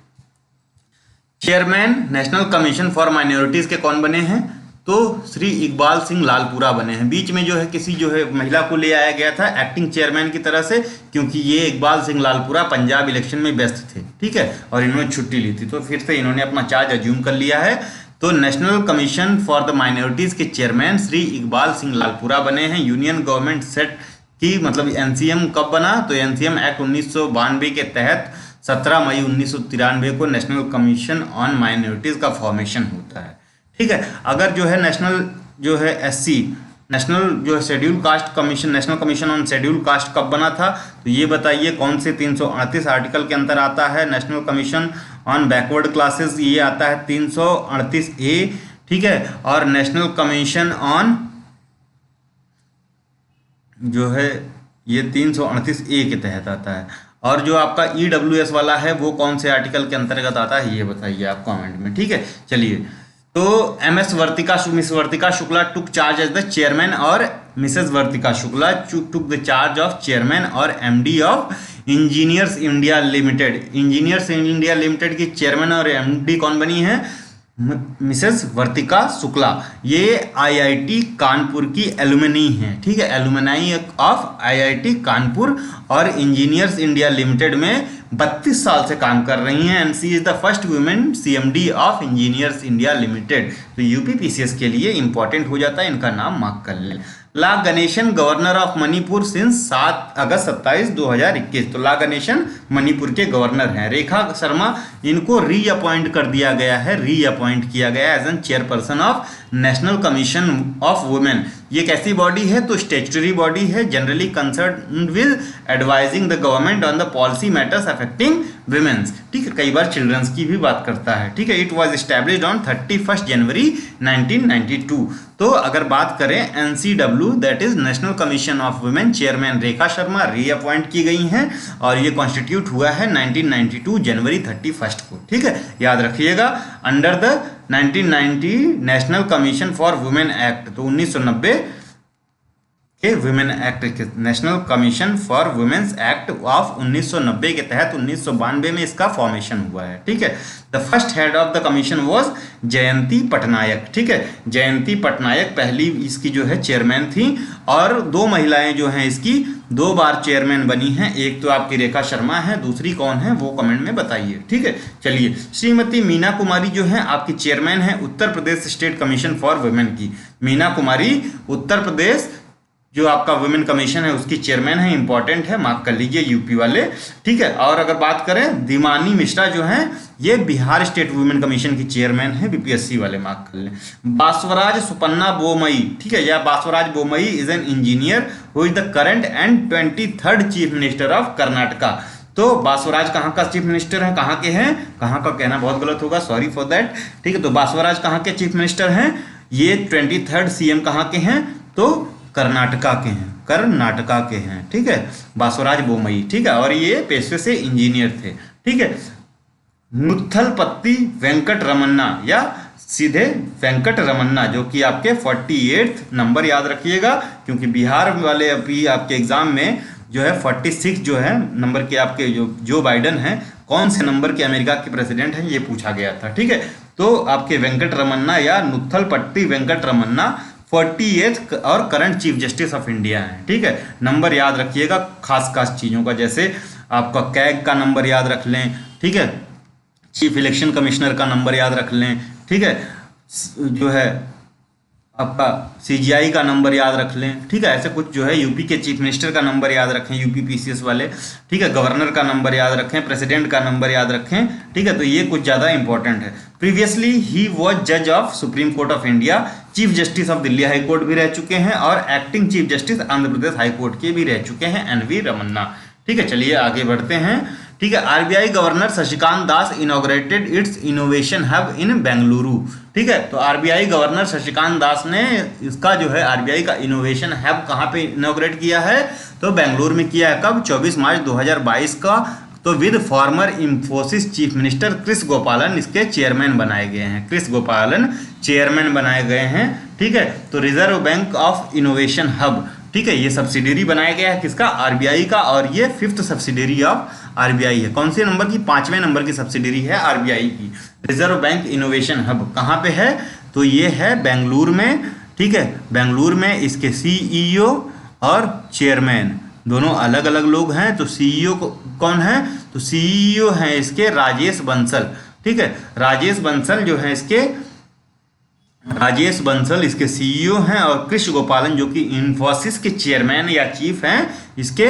Chairman national commission for minorities के कौन बने हैं, तो श्री इकबाल सिंह लालपुरा बने हैं। बीच में जो है किसी जो है महिला को ले आया गया था एक्टिंग चेयरमैन की तरह से, क्योंकि ये इकबाल सिंह लालपुरा पंजाब इलेक्शन में व्यस्त थे। ठीक है, और इन्होंने छुट्टी ली थी, तो फिर से इन्होंने अपना चार्ज अज्यूम कर लिया है। तो national commission for the minorities के चेयरमैन श्री इकबाल सिंह लालपुरा बने हैं। यूनियन गवर्नमेंट सेट की मतलब एनसीएम कब बना, तो एनसीएम एक्ट 1992 के तहत 17 मई 1993 को नेशनल कमीशन ऑन माइनॉरिटीज का फॉर्मेशन होता है। ठीक है, अगर जो है नेशनल जो है एससी नेशनल जो है schedule caste commission, national commission on schedule caste कब बना था, तो ये बताइए कौन से 338 आर्टिकल के अंदर आता है। National commission on backward classes ये आता है 338A। ठीक है, और नेशनल कमीशन ऑन जो है ये 338A के तहत आता है। और जो आपका EWS वाला है वो कौन से आर्टिकल के अंतर्गत आता है ये बताइए आप कमेंट में। ठीक है, चलिए। तो miss Vartika Shukla took charge as the chairman और Mrs Vartika Shukla took the charge of chairman और MD of engineers India limited. Engineers India limited की चेयरमैन और MD कौन बनी है, मिसेस वर्तिका शुक्ला। ये IIT कानपुर की एलुमनी हैं। ठीक है, एलुमनाई ऑफ IIT कानपुर और इंजीनियर्स इंडिया लिमिटेड में 32 साल से काम कर रही हैं। And she is the first women CMD of engineers India limited. तो UPPCS के लिए इंपॉर्टेंट हो जाता है, इनका नाम मार्क कर लें। La Ganesan governor of Manipur since 7 August 27, 2021। तो ला गणेशन मणिपुर के गवर्नर हैं। रेखा शर्मा इनको रीअपॉइंट कर दिया गया है, रीअपॉइंट किया गया as an chairperson of national commission of women. ये कैसी बॉडी है, तो स्टेचुटरी बॉडी है, generally concern with advising the government on the policy matters affecting womens. ठीक है, कई बार चिल्ड्रंस की भी बात करता है। ठीक है, इट वाज एस्टैब्लिश्ड ऑन 31 जनवरी 1992। तो अगर बात करें NCW that is national commission of women, chairman Rekha Sharma reappoint की गई हैं और ये कॉन्स्टिट्यूट हुआ है 1992 जनवरी 31 को। ठीक है, याद रखिएगा। Under the 1990 national commission for women act, तो 1990 के women act, national commission for womens act of 1990 के तहत 1992 में इसका फॉर्मेशन हुआ है। ठीक है, the first head of the commission was Jayanti Patnaik. ठीक है, जयंती पटनायक पहली इसकी जो है चेयरमैन थी और 2 महिलाएं जो हैं इसकी 2 बार चेयरमैन बनी हैं। एक तो आपकी रेखा शर्मा है, दूसरी कौन है वो कमेंट में बताइए। ठीक है, चलिए। श्रीमती मीना कुमारी जो है आपकी चेयरमैन है उत्तर Pradesh state commission for women की। मीना कुमारी उत्तर प्रदेश जो आपका वुमेन कमीशन है उसकी चेयरमैन है, इंपॉर्टेंट है, मार्क कर लीजिए यूपी वाले। ठीक है, और अगर बात करें दीमानी मिश्रा जो हैं ये बिहार स्टेट वुमेन कमीशन की चेयरमैन है, BPSC वाले मार्क कर लें। बासवराज सुपन्ना बोमई, ठीक है, या Basavaraj Bommai is an engineer who is the current and 23rd chief minister of Karnataka. तो बासवराज कहाँ का चीफ मिनिस्टर है, कहाँ के हैं, कहाँ का कहना बहुत गलत होगा, सॉरी फॉर दैट। ठीक है, तो बासवराज कहाँ के चीफ मिनिस्टर हैं, ये 23rd CM कहाँ के हैं, तो कर्नाटका के हैं, कर्नाटका के हैं। ठीक है, बासवराज बोमई। ठीक है, और ये पेशे से इंजीनियर थे। ठीक है, नुत्थलपत्ती वेंकट रमन्ना या सीधे वेंकट रमन्ना जो कि आपके 48th नंबर याद रखिएगा, क्योंकि बिहार वाले अभी आपके एग्जाम में जो है 46 जो है नंबर के आपके जो बाइडन हैं कौन से नंबर के अमेरिका के प्रेसिडेंट हैं ये पूछा गया था। ठीक है, तो आपके वेंकट रमन्ना या नुत्थलपट्टी वेंकट रमन्ना 48th और current chief justice of India है। ठीक है, नंबर याद रखिएगा खास खास चीज़ों का, जैसे आपका कैग का नंबर याद रख लें। ठीक है, चीफ इलेक्शन कमिश्नर का नंबर याद रख लें। ठीक है, जो है आपका सीजीआई का नंबर याद रख लें, ठीक है। ऐसे कुछ जो है यूपी के चीफ मिनिस्टर का नंबर याद रखें, यूपी पीसीएस वाले, ठीक है। गवर्नर का नंबर याद रखें, प्रेसिडेंट का नंबर याद रखें, ठीक है। तो ये कुछ ज़्यादा इंपॉर्टेंट है। प्रीवियसली ही वॉज जज of supreme court of India, chief justice of Delhi high court भी रह चुके हैं और acting chief justice Andhra Pradesh high court के भी रह चुके हैं, एनवी रमन्ना, ठीक है। चलिए आगे बढ़ते हैं, ठीक है। RBI governor Shashikant Das inaugurated it's innovation hub इन बेंगलुरु, ठीक है। तो आरबीआई गवर्नर शशिकांत दास ने इसका जो है आरबीआई का इनोवेशन हब कहाँ पे इनॉग्रेट किया है, तो बेंगलुरु में किया है। कब? 24 मार्च 2022 का। तो with former Infosys chief minister Kris Gopalan इसके चेयरमैन बनाए गए हैं, क्रिस गोपालन चेयरमैन बनाए गए हैं, ठीक है। तो reserve bank of innovation hub, ठीक है, ये सब्सिडरी बनाया गया है किसका? आरबीआई का, और ये 5th सब्सिडरी ऑफ आरबीआई है। कौन से नंबर की? 5वें नंबर की सब्सिडरी है आरबीआई की। रिजर्व बैंक इनोवेशन हब कहाँ पे है? तो ये है बेंगलुरु में, ठीक है। बेंगलुरु में इसके सीईओ और चेयरमैन दोनों अलग अलग लोग हैं। तो सीईओ कौन है? तो सीईओ हैं इसके राजेश बंसल, ठीक है। राजेश बंसल जो है इसके, राजेश बंसल इसके सीईओ हैं, और क्रिस गोपालन जो कि इन्फोसिस के चेयरमैन या चीफ हैं इसके,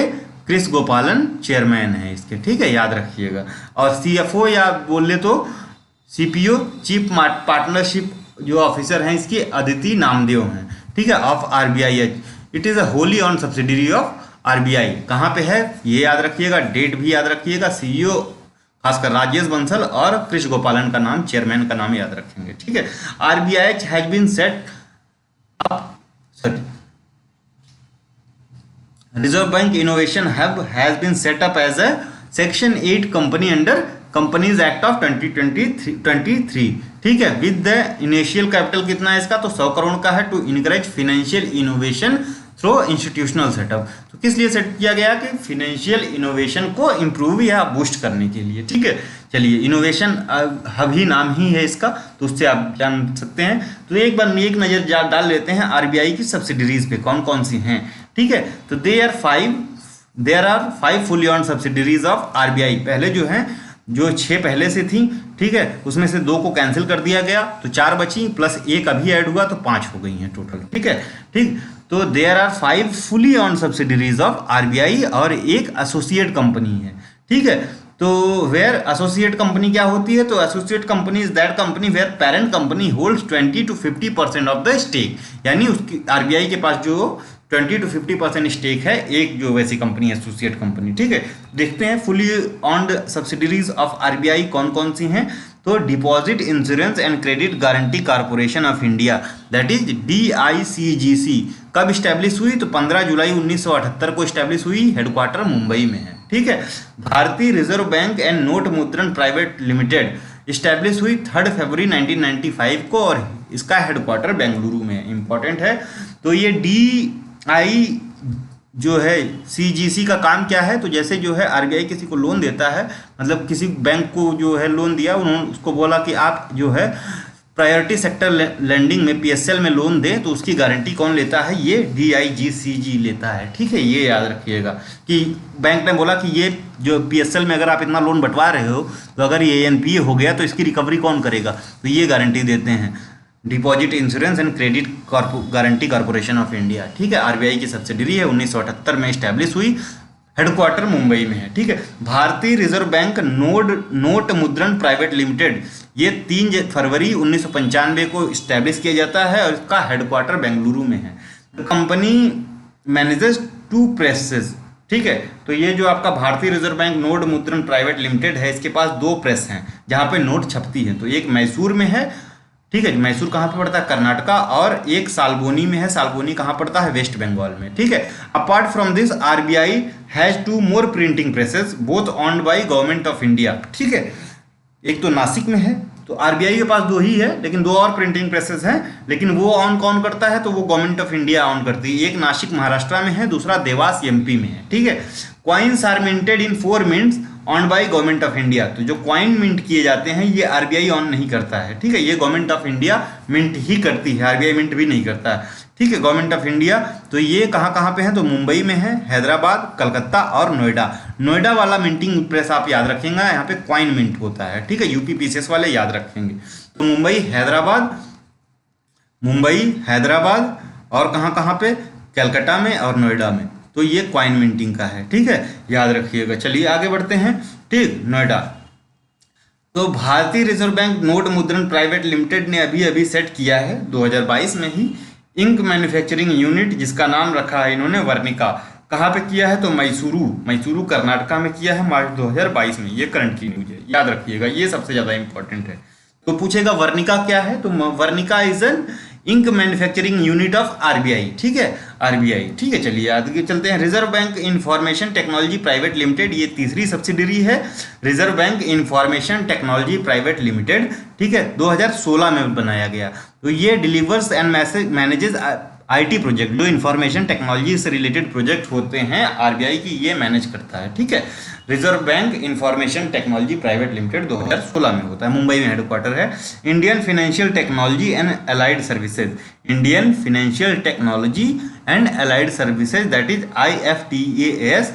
क्रिस गोपालन चेयरमैन है इसके, ठीक है, याद रखिएगा। और सीएफओ या बोले तो सीपीओ चीफ पार्टनरशिप जो ऑफिसर हैं इसकी अदिति नामदेव हैं, ठीक है, of RBI. It is a wholly owned subsidiary of RBI. कहाँ पे है ये याद रखिएगा, डेट भी याद रखिएगा, सीईओ खासकर राजेश बंसल और क्रिस गोपालन का नाम, चेयरमैन का नाम याद रखेंगे, ठीक है। RBI has been set up, reserve bank innovation hub has been set up as a section 8 company under companies act of 2023, ठीक है। विद द इनिशियल कैपिटल कितना है इसका? तो 100 करोड़ का है, to encourage financial innovation through institutional setup. तो किस लिए सेट किया गया? कि फाइनेंशियल इनोवेशन को इंप्रूव या बूस्ट करने के लिए, ठीक है। चलिए, इनोवेशन हब ही नाम ही है इसका, तो उससे आप जान सकते हैं। तो एक बार एक नज़र डाल लेते हैं आरबीआई की सब्सिडरीज पे कौन कौन सी हैं, ठीक है। तो there are 5 fully owned subsidiaries of RBI. पहले जो हैं, जो 6 पहले से थी, ठीक है, उसमें से 2 को कैंसिल कर दिया गया, तो 4 बची, प्लस 1 अभी ऐड हुआ, तो 5 हो गई हैं टोटल, ठीक है, ठीक। तो there are 5 fully owned subsidiaries of RBI, और एक एसोसिएट कंपनी है, ठीक है। तो वेयर एसोसिएट कंपनी क्या होती है? तो associate company is that company where parent company holds 20 to 50% of the stake, यानी उसकी आरबीआई के पास जो 20 to 50% स्टेक है, एक जो वैसी कंपनी एसोसिएट कंपनी, ठीक है। देखते हैं fully owned subsidiaries of RBI कौन कौन सी हैं। तो deposit insurance and credit guarantee corporation of India, that is DICGC, कब स्टैब्लिश हुई? तो 15 जुलाई 1978 को स्टैब्लिश हुई, हेडक्वार्टर मुंबई में है, ठीक है। भारतीय रिजर्व बैंक एंड नोट मुद्रण प्राइवेट लिमिटेड स्टैब्लिश हुई 3 फरवरी 1995 को, और इसका हेडक्वार्टर बेंगलुरु में, इंपॉर्टेंट है। तो ये DI जो है CGC का काम क्या है? तो जैसे जो है आरबीआई किसी को लोन देता है, मतलब किसी बैंक को जो है लोन दिया, उन्होंने उसको बोला कि आप जो है प्रायोरिटी सेक्टर लैंडिंग में PSL में लोन दें, तो उसकी गारंटी कौन लेता है? ये DICGC लेता है, ठीक है। ये याद रखिएगा कि बैंक ने बोला कि ये जो PSL में अगर आप इतना लोन बंटवा रहे हो, तो अगर ये NPA हो गया तो इसकी रिकवरी कौन करेगा? तो ये गारंटी देते हैं, deposit insurance and credit guarantee corporation of India, ठीक है। आरबीआई की सब्सिडरी है, 1978 में स्टैब्लिश हुई, हेडक्वार्टर मुंबई में है, ठीक है। भारतीय रिजर्व बैंक नोट मुद्रण प्राइवेट लिमिटेड, ये 3 फरवरी 1995 को स्टैब्लिश किया जाता है, और इसका हेडक्वार्टर बेंगलुरु में है। कंपनी मैनेजेस 2 प्रेसेस, ठीक है। तो ये जो आपका भारतीय रिजर्व बैंक नोट मुद्रण प्राइवेट लिमिटेड है, इसके पास 2 प्रेस हैं जहाँ पे नोट छपती है। तो एक मैसूर में है, ठीक है। मैसूर कहाँ पे पड़ता है? कर्नाटका। और एक साल्बोनी में है, साल्बोनी कहाँ पड़ता है? वेस्ट बंगाल में, ठीक है। Apart from this RBI has 2 more printing presses both owned by government of India, ठीक है। एक तो नासिक में है, तो आरबीआई के पास 2 ही है, लेकिन 2 और प्रिंटिंग प्रेसेस हैं, लेकिन वो ऑन कौन करता है? तो वो गवर्नमेंट ऑफ इंडिया ऑन करती है। एक नासिक महाराष्ट्र में है, दूसरा देवास MP में है, ठीक है। Coins are minted in 4 mints owned by government of India. तो जो कॉइन मिंट किए जाते हैं ये आरबीआई ऑन नहीं करता है, ठीक है। ये गवर्नमेंट ऑफ इंडिया मिंट ही करती है, आरबीआई मिंट भी नहीं करता है, ठीक है। गवर्नमेंट ऑफ इंडिया, तो ये कहाँ कहाँ पे है? तो मुंबई में है, हैदराबाद, कलकत्ता और नोएडा। नोएडा वाला मिंटिंग प्रेस आप याद रखेंगे, यहाँ पे कॉइन मिंट होता है, ठीक है। यूपी PCS वाले याद रखेंगे। तो मुंबई, हैदराबाद, मुंबई, हैदराबाद और कहाँ कहाँ पे, कलकत्ता में और नोएडा में। तो ये कॉइन मिंटिंग का है, ठीक है, याद रखिएगा। चलिए आगे बढ़ते हैं। ठीक, नोएडा। तो भारतीय रिजर्व बैंक नोट मुद्रण प्राइवेट लिमिटेड ने अभी अभी सेट किया है 2022 में ही इंक मैन्युफैक्चरिंग यूनिट, जिसका नाम रखा है इन्होंने वर्निका। कहाँ पे किया है? तो मैसूरू कर्नाटका में किया है मार्च 2022 में। ये करंट की न्यूज है, याद रखिएगा, ये सबसे ज्यादा इंपॉर्टेंट है। तो पूछेगा वर्निका क्या है? तो Varnika is an ink manufacturing unit of RBI, ठीक है, आरबीआई, ठीक है। चलिए आगे चलते हैं। Reserve bank information technology private limited, ये तीसरी सब्सिडरी है, reserve bank information technology private limited, ठीक है, 2016 में बनाया गया। तो ये delivers and manages IT project, जो इंफॉर्मेशन टेक्नोलॉजी से रिलेटेड प्रोजेक्ट होते हैं आरबीआई की, ये मैनेज करता है, ठीक है। Reserve bank information technology private limited 2016 में होता है, मुंबई में हेडक्वार्टर है। Indian financial technology and allied services, Indian financial technology and allied services, that is IFTAS,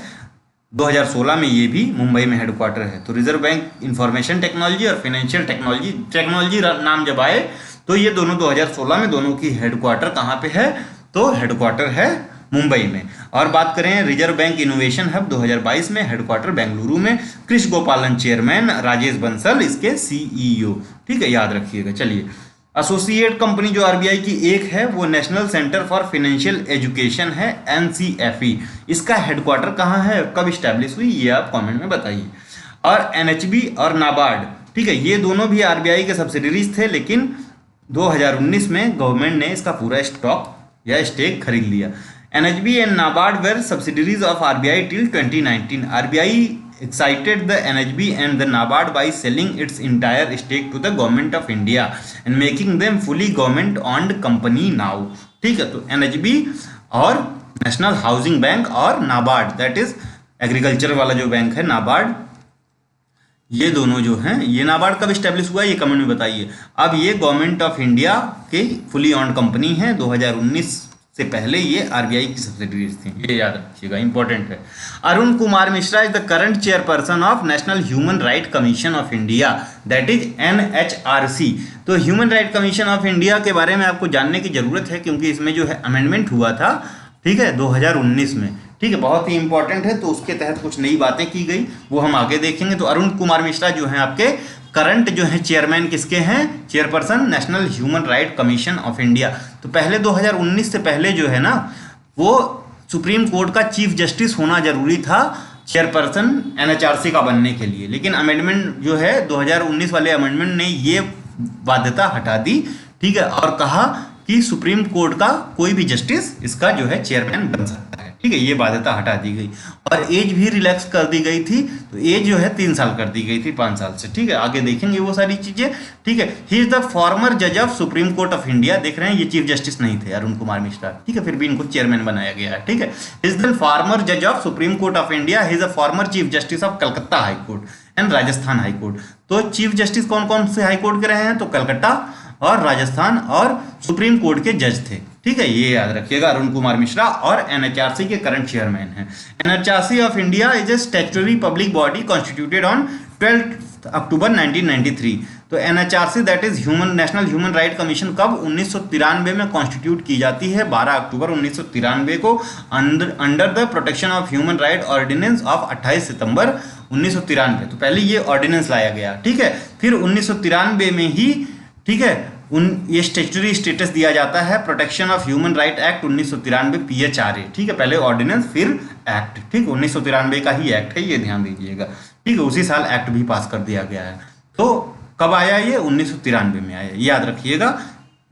2016 में ये भी मुंबई में हेडक्वार्टर है। तो रिजर्व बैंक इंफॉर्मेशन टेक्नोलॉजी और फाइनेंशियल टेक्नोलॉजी नाम जब आए तो ये दोनों 2016 में दोनों की हेडक्वार्टर कहाँ पे है? तो हेडक्वार्टर है मुंबई में। और बात करें रिजर्व बैंक इनोवेशन हब 2022 में, हेडक्वार्टर बेंगलुरु में, कृष गोपालन चेयरमैन, राजेश बंसल इसके CEO, ठीक है, याद रखिएगा। चलिए, एसोसिएट कंपनी जो आरबीआई की एक है वो national centre for financial education है, NCFE। इसका हेडक्वार्टर कहाँ है, कब स्टैब्लिश हुई, ये आप कमेंट में बताइए। और NHB और नाबार्ड, ठीक है, ये दोनों भी आरबीआई के सब्सिडरीज थे, लेकिन 2019 में गवर्नमेंट ने इसका पूरा स्टॉक या स्टेक खरीद लिया। NHB and NABARD were subsidiaries of RBI till 2019। RBI excited the NHB and the NABARD by selling its entire stake to the government of India and making them fully government owned company now, ठीक है। तो NHB और national housing bank और NABARD, that is agriculture वाला जो bank है नाबार्ड, ये दोनों जो हैं, ये नाबार्ड कब स्टैब्लिश हुआ ये कमेंट में बताइए। अब ये गवर्नमेंट ऑफ इंडिया के फुली ऑन्ड कंपनी है, 2019 से पहले ये आरबीआई की सब्सिडरीज थी, ये याद रखिएगा, इंपॉर्टेंट है। Arun Kumar Mishra is the current chairperson of national human right commission of India, that is NHRC। तो human right commission of India के बारे में आपको जानने की जरूरत है, क्योंकि इसमें जो है अमेंडमेंट हुआ था, ठीक है, 2019 में, ठीक है, बहुत ही इंपॉर्टेंट है। तो उसके तहत कुछ नई बातें की गई, वो हम आगे देखेंगे। तो अरुण कुमार मिश्रा जो है आपके करंट जो है चेयरमैन किसके हैं? Chairperson national human right commission of India. तो पहले 2019 से पहले जो है ना, वो सुप्रीम कोर्ट का चीफ जस्टिस होना जरूरी था चेयरपर्सन NHRC का बनने के लिए, लेकिन अमेंडमेंट जो है 2019 वाले अमेंडमेंट ने ये बाध्यता हटा दी, ठीक है, और कहा कि सुप्रीम कोर्ट का कोई भी जस्टिस इसका जो है चेयरमैन बन सकता है, ठीक है, ये बाध्यता हटा दी गई। और एज भी रिलैक्स कर दी गई थी, तो एज जो है 3 साल कर दी गई थी 5 साल से, ठीक है, आगे देखेंगे वो सारी चीजें, ठीक है। ही इज द फॉर्मर जज of supreme court of India, देख रहे हैं ये चीफ जस्टिस नहीं थे अरुण कुमार मिश्रा, ठीक है, फिर भी इनको चेयरमैन बनाया गया है, ठीक है। इज द फॉर्मर जज of supreme court of India, he is a former chief justice of Calcutta high court and Rajasthan high court. तो चीफ जस्टिस कौन कौन से हाई कोर्ट के रहे हैं? तो कलकत्ता और राजस्थान और सुप्रीम कोर्ट के जज थे, ठीक है, ये याद रखिएगा। अरुण कुमार मिश्रा और NHRC के करंट चेयरमैन हैं। NHRC of India is a statutory public body constituted on 12 October 1993। तो NHRC that is national human right commission कब 1993 में कॉन्स्टिट्यूट की जाती है, 12 अक्टूबर 1993 को, under the protection of human right ordinance of 28 सितंबर 1993। तो पहले ये ऑर्डिनेंस लाया गया, ठीक है, फिर 1993 में ही, ठीक है, ये स्टैट्यूटरी स्टेटस दिया जाता है protection of human right act 1993 PHRA, ठीक है, पहले ऑर्डिनेंस फिर एक्ट, ठीक, 1993 का ही एक्ट है, ये ध्यान दीजिएगा, ठीक है, उसी साल एक्ट भी पास कर दिया गया है। तो कब आया ये? 1993 में आया, याद रखिएगा,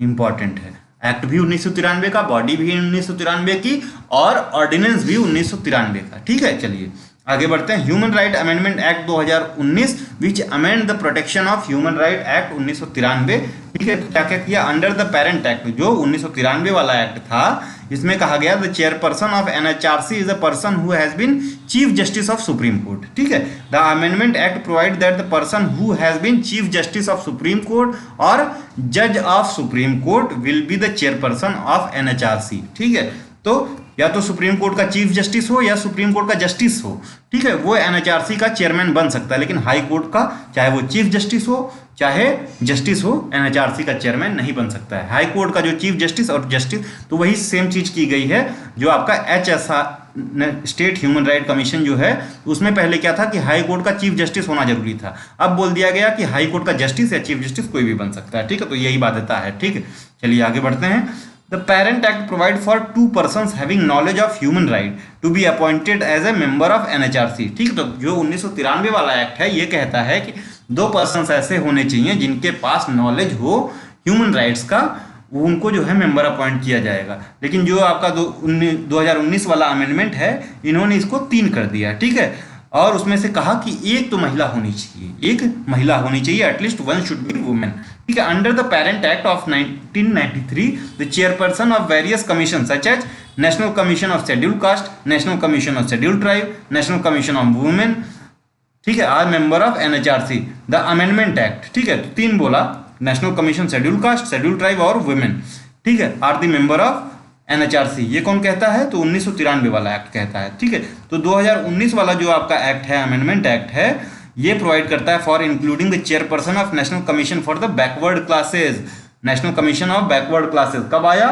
इंपॉर्टेंट है। एक्ट भी 1993 का, बॉडी भी 1993 की और ऑर्डिनेंस भी 1993 का, ठीक है। चलिए आगे बढ़ते हैं। Human right amendment act 2019 which amend the protection of human right act 1993, ठीक है, क्या क्या किया? अंडर द पेरेंट एक्ट, जो 1993 वाला एक्ट था, इसमें कहा गया the chairperson of NHRC is a person who has been chief justice of supreme court, ठीक है। The amendment act provide that the person who has been chief justice of supreme court और जज of supreme court will be the chairperson of NHRC, ठीक है। तो या तो supreme court का चीफ जस्टिस हो या सुप्रीम कोर्ट का जस्टिस हो, ठीक है, वो एनएचआरसी का चेयरमैन बन सकता है। लेकिन हाई कोर्ट का चाहे वो चीफ जस्टिस हो चाहे जस्टिस हो, एनएचआरसी का चेयरमैन नहीं बन सकता है। हाई कोर्ट का जो चीफ जस्टिस और जस्टिस, तो वही सेम चीज की गई है जो आपका HSR state human right commission जो है, उसमें पहले क्या था कि हाई कोर्ट का चीफ जस्टिस होना जरूरी था, अब बोल दिया गया कि हाई कोर्ट का जस्टिस या चीफ जस्टिस कोई भी बन सकता है, ठीक है, तो यही बाध्यता है, ठीक है। चलिए आगे बढ़ते हैं। The parent act provide for 2 persons having knowledge of human right to be appointed as a member of NHRC, ठीक, तो जो 1993 वाला एक्ट है ये कहता है कि 2 persons ऐसे होने चाहिए जिनके पास नॉलेज हो ह्यूमन राइट्स का, उनको जो है मेंबर अपॉइंट किया जाएगा। लेकिन जो आपका 2019 वाला अमेंडमेंट है, इन्होंने इसको 3 कर दिया, ठीक है, और उसमें से कहा कि एक तो महिला होनी चाहिए, एक महिला होनी चाहिए, at least one should be women, ठीक है। Under the parent act of 1993 the chairperson of various commission such as national commission of scheduled caste, national commission of scheduled tribe, national commission of women, ठीक है, are member of NHRC. The amendment act, ठीक है, तो 3 बोला, national commission schedule caste, schedule tribe और women, ठीक है, are the member of NHRC. ये कौन कहता है? तो 1993 वाला एक्ट कहता है, ठीक है। तो 2019 वाला जो आपका एक्ट है, अमेंडमेंट एक्ट है, ये प्रोवाइड करता है for including the chairperson of national commission for the backward classes, national commission of backward classes कब आया,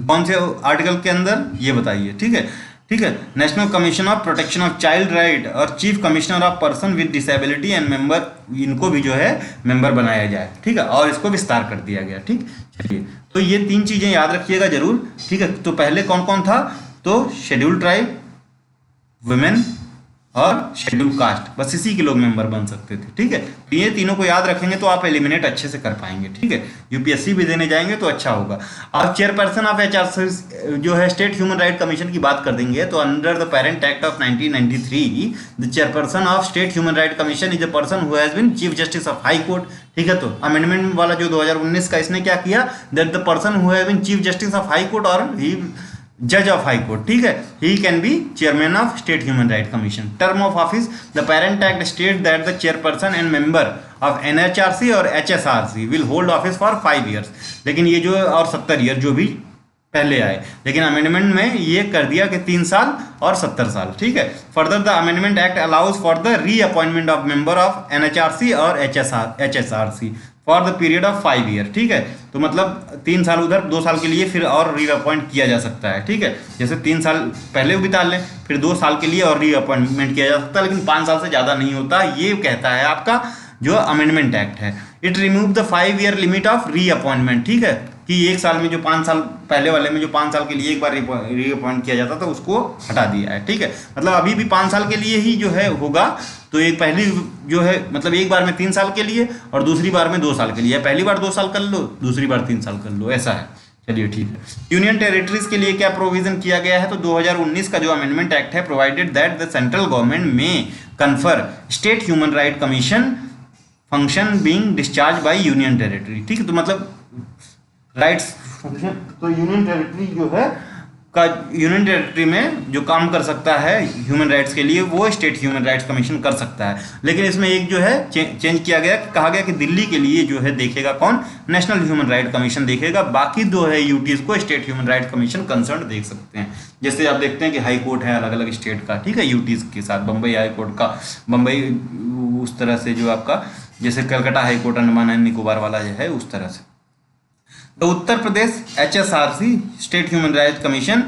कौन से आर्टिकल के अंदर, ये बताइए, ठीक है, ठीक है। National commission of protection of child right और chief commissioner of person with disability and member, इनको भी जो है मेंबर बनाया जाए, ठीक है, और इसको विस्तार कर दिया गया, ठीक। चलिए, तो ये 3 चीजें याद रखिएगा जरूर, ठीक है। तो पहले कौन कौन था? तो शेड्यूल ट्राइब, वुमेन और शेड्यूल कास्ट, बस इसी के लोग मेंबर बन सकते थे, ठीक है। तो ये तीनों को याद रखेंगे तो आप एलिमिनेट अच्छे से कर पाएंगे, ठीक है। यूपीएससी भी देने जाएंगे तो अच्छा होगा। आप चेयरपर्सन ऑफ एचआरसी जो है स्टेट ह्यूमन राइट कमीशन की बात कर देंगे, तो under the parent act of 1993 the chairperson of state human right commission is a person who has been chief justice of high court, ठीक है। तो अमेंडमेंट वाला जो 2019 का, इसने क्या किया, that the person who has been chief justice of high court और ही जज ऑफ हाई कोर्ट, ठीक है, he can be chairman of state human right commission. Term of office, the parent act state that the chairperson and member of NHRC और HSRC will hold office for 5 years, लेकिन ये जो और 70 year जो भी पहले आए, लेकिन अमेंडमेंट में ये कर दिया कि 3 साल और 70 साल, ठीक है। Further the amendment act allows for the reappointment of member of NHRC और HSRC for the period of 5 years, ठीक है। तो मतलब 3 साल उधर, 2 साल के लिए फिर और रीअपॉइंट किया जा सकता है, ठीक है। जैसे 3 साल पहले बिता लें, फिर 2 साल के लिए और रीअपॉइंटमेंट किया जा सकता है, लेकिन 5 साल से ज़्यादा नहीं होता, ये कहता है आपका जो अमेंडमेंट एक्ट है। It remove the 5 year limit of reappointment, ठीक है, कि 1 साल में जो 5 साल पहले वाले में जो 5 साल के लिए एक बार रीअपॉइंट किया जाता था, उसको हटा दिया है, ठीक है। मतलब अभी भी 5 साल के लिए ही जो है होगा, तो एक पहली जो है मतलब एक बार में 3 साल के लिए और दूसरी बार में 2 साल के लिए, पहली बार 2 साल कर लो, दूसरी बार 3 साल कर लो, ऐसा है। चलिए ठीक है। यूनियन टेरिटरीज के लिए क्या प्रोविजन किया गया है? तो 2019 का जो अमेंडमेंट एक्ट है, provided that the central government may confer state human right commission function being discharged by union territory, ठीक है। तो मतलब राइट्स फंक्शन, तो यूनियन टेरिटरी जो है का, यूनियन टेरिटरी में जो काम कर सकता है ह्यूमन राइट्स के लिए, वो स्टेट ह्यूमन राइट्स कमीशन कर सकता है। लेकिन इसमें एक जो है चेंज किया गया, कहा गया कि दिल्ली के लिए जो है देखेगा कौन, नेशनल ह्यूमन राइट कमीशन देखेगा, बाकी 2 है यूटीज को state human right commission concern देख सकते हैं। जैसे आप देखते हैं कि हाई कोर्ट है अलग अलग स्टेट का, ठीक है, यूटीज के साथ, बम्बई हाई कोर्ट का, बम्बई उस तरह से जो आपका, जैसे Calcutta high court Andaman and Nicobar वाला जो है, उस तरह से। तो Uttar Pradesh एचएसआरसी state human right commission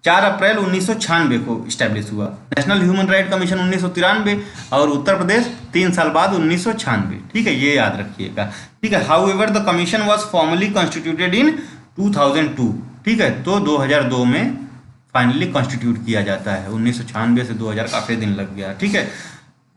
4 अप्रैल 1996 को स्टैब्लिश हुआ। नेशनल ह्यूमन राइट कमीशन 1993 और उत्तर प्रदेश 3 साल बाद 1996, ठीक है, ये याद रखिएगा, ठीक है। However the commission was formally constituted इन 2002, ठीक है, तो 2002 में फाइनली कॉन्स्टिट्यूट किया जाता है। 1996 से 2000 काफी दिन लग गया, ठीक है।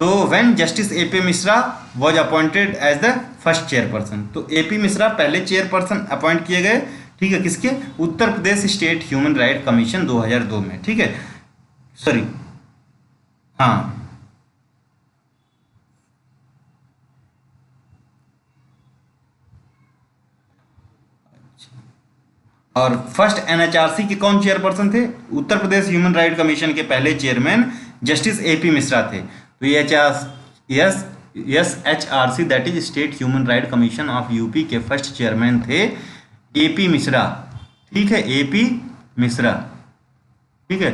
तो when justice AP Mishra was appointed as the first chairperson, तो एपी मिश्रा पहले चेयरपर्सन अपॉइंट किए गए, ठीक है, किसके? Uttar Pradesh state human right commission 2002 में, ठीक है, सॉरी, हाँ, और फर्स्ट एनएचआरसी के कौन चेयरपर्सन थे? Uttar Pradesh human right commission के पहले चेयरमैन जस्टिस एपी मिश्रा थे। तो ये SHRC that is state human right commission of UP के फर्स्ट चेयरमैन थे एपी मिश्रा, ठीक है, एपी मिश्रा, ठीक है,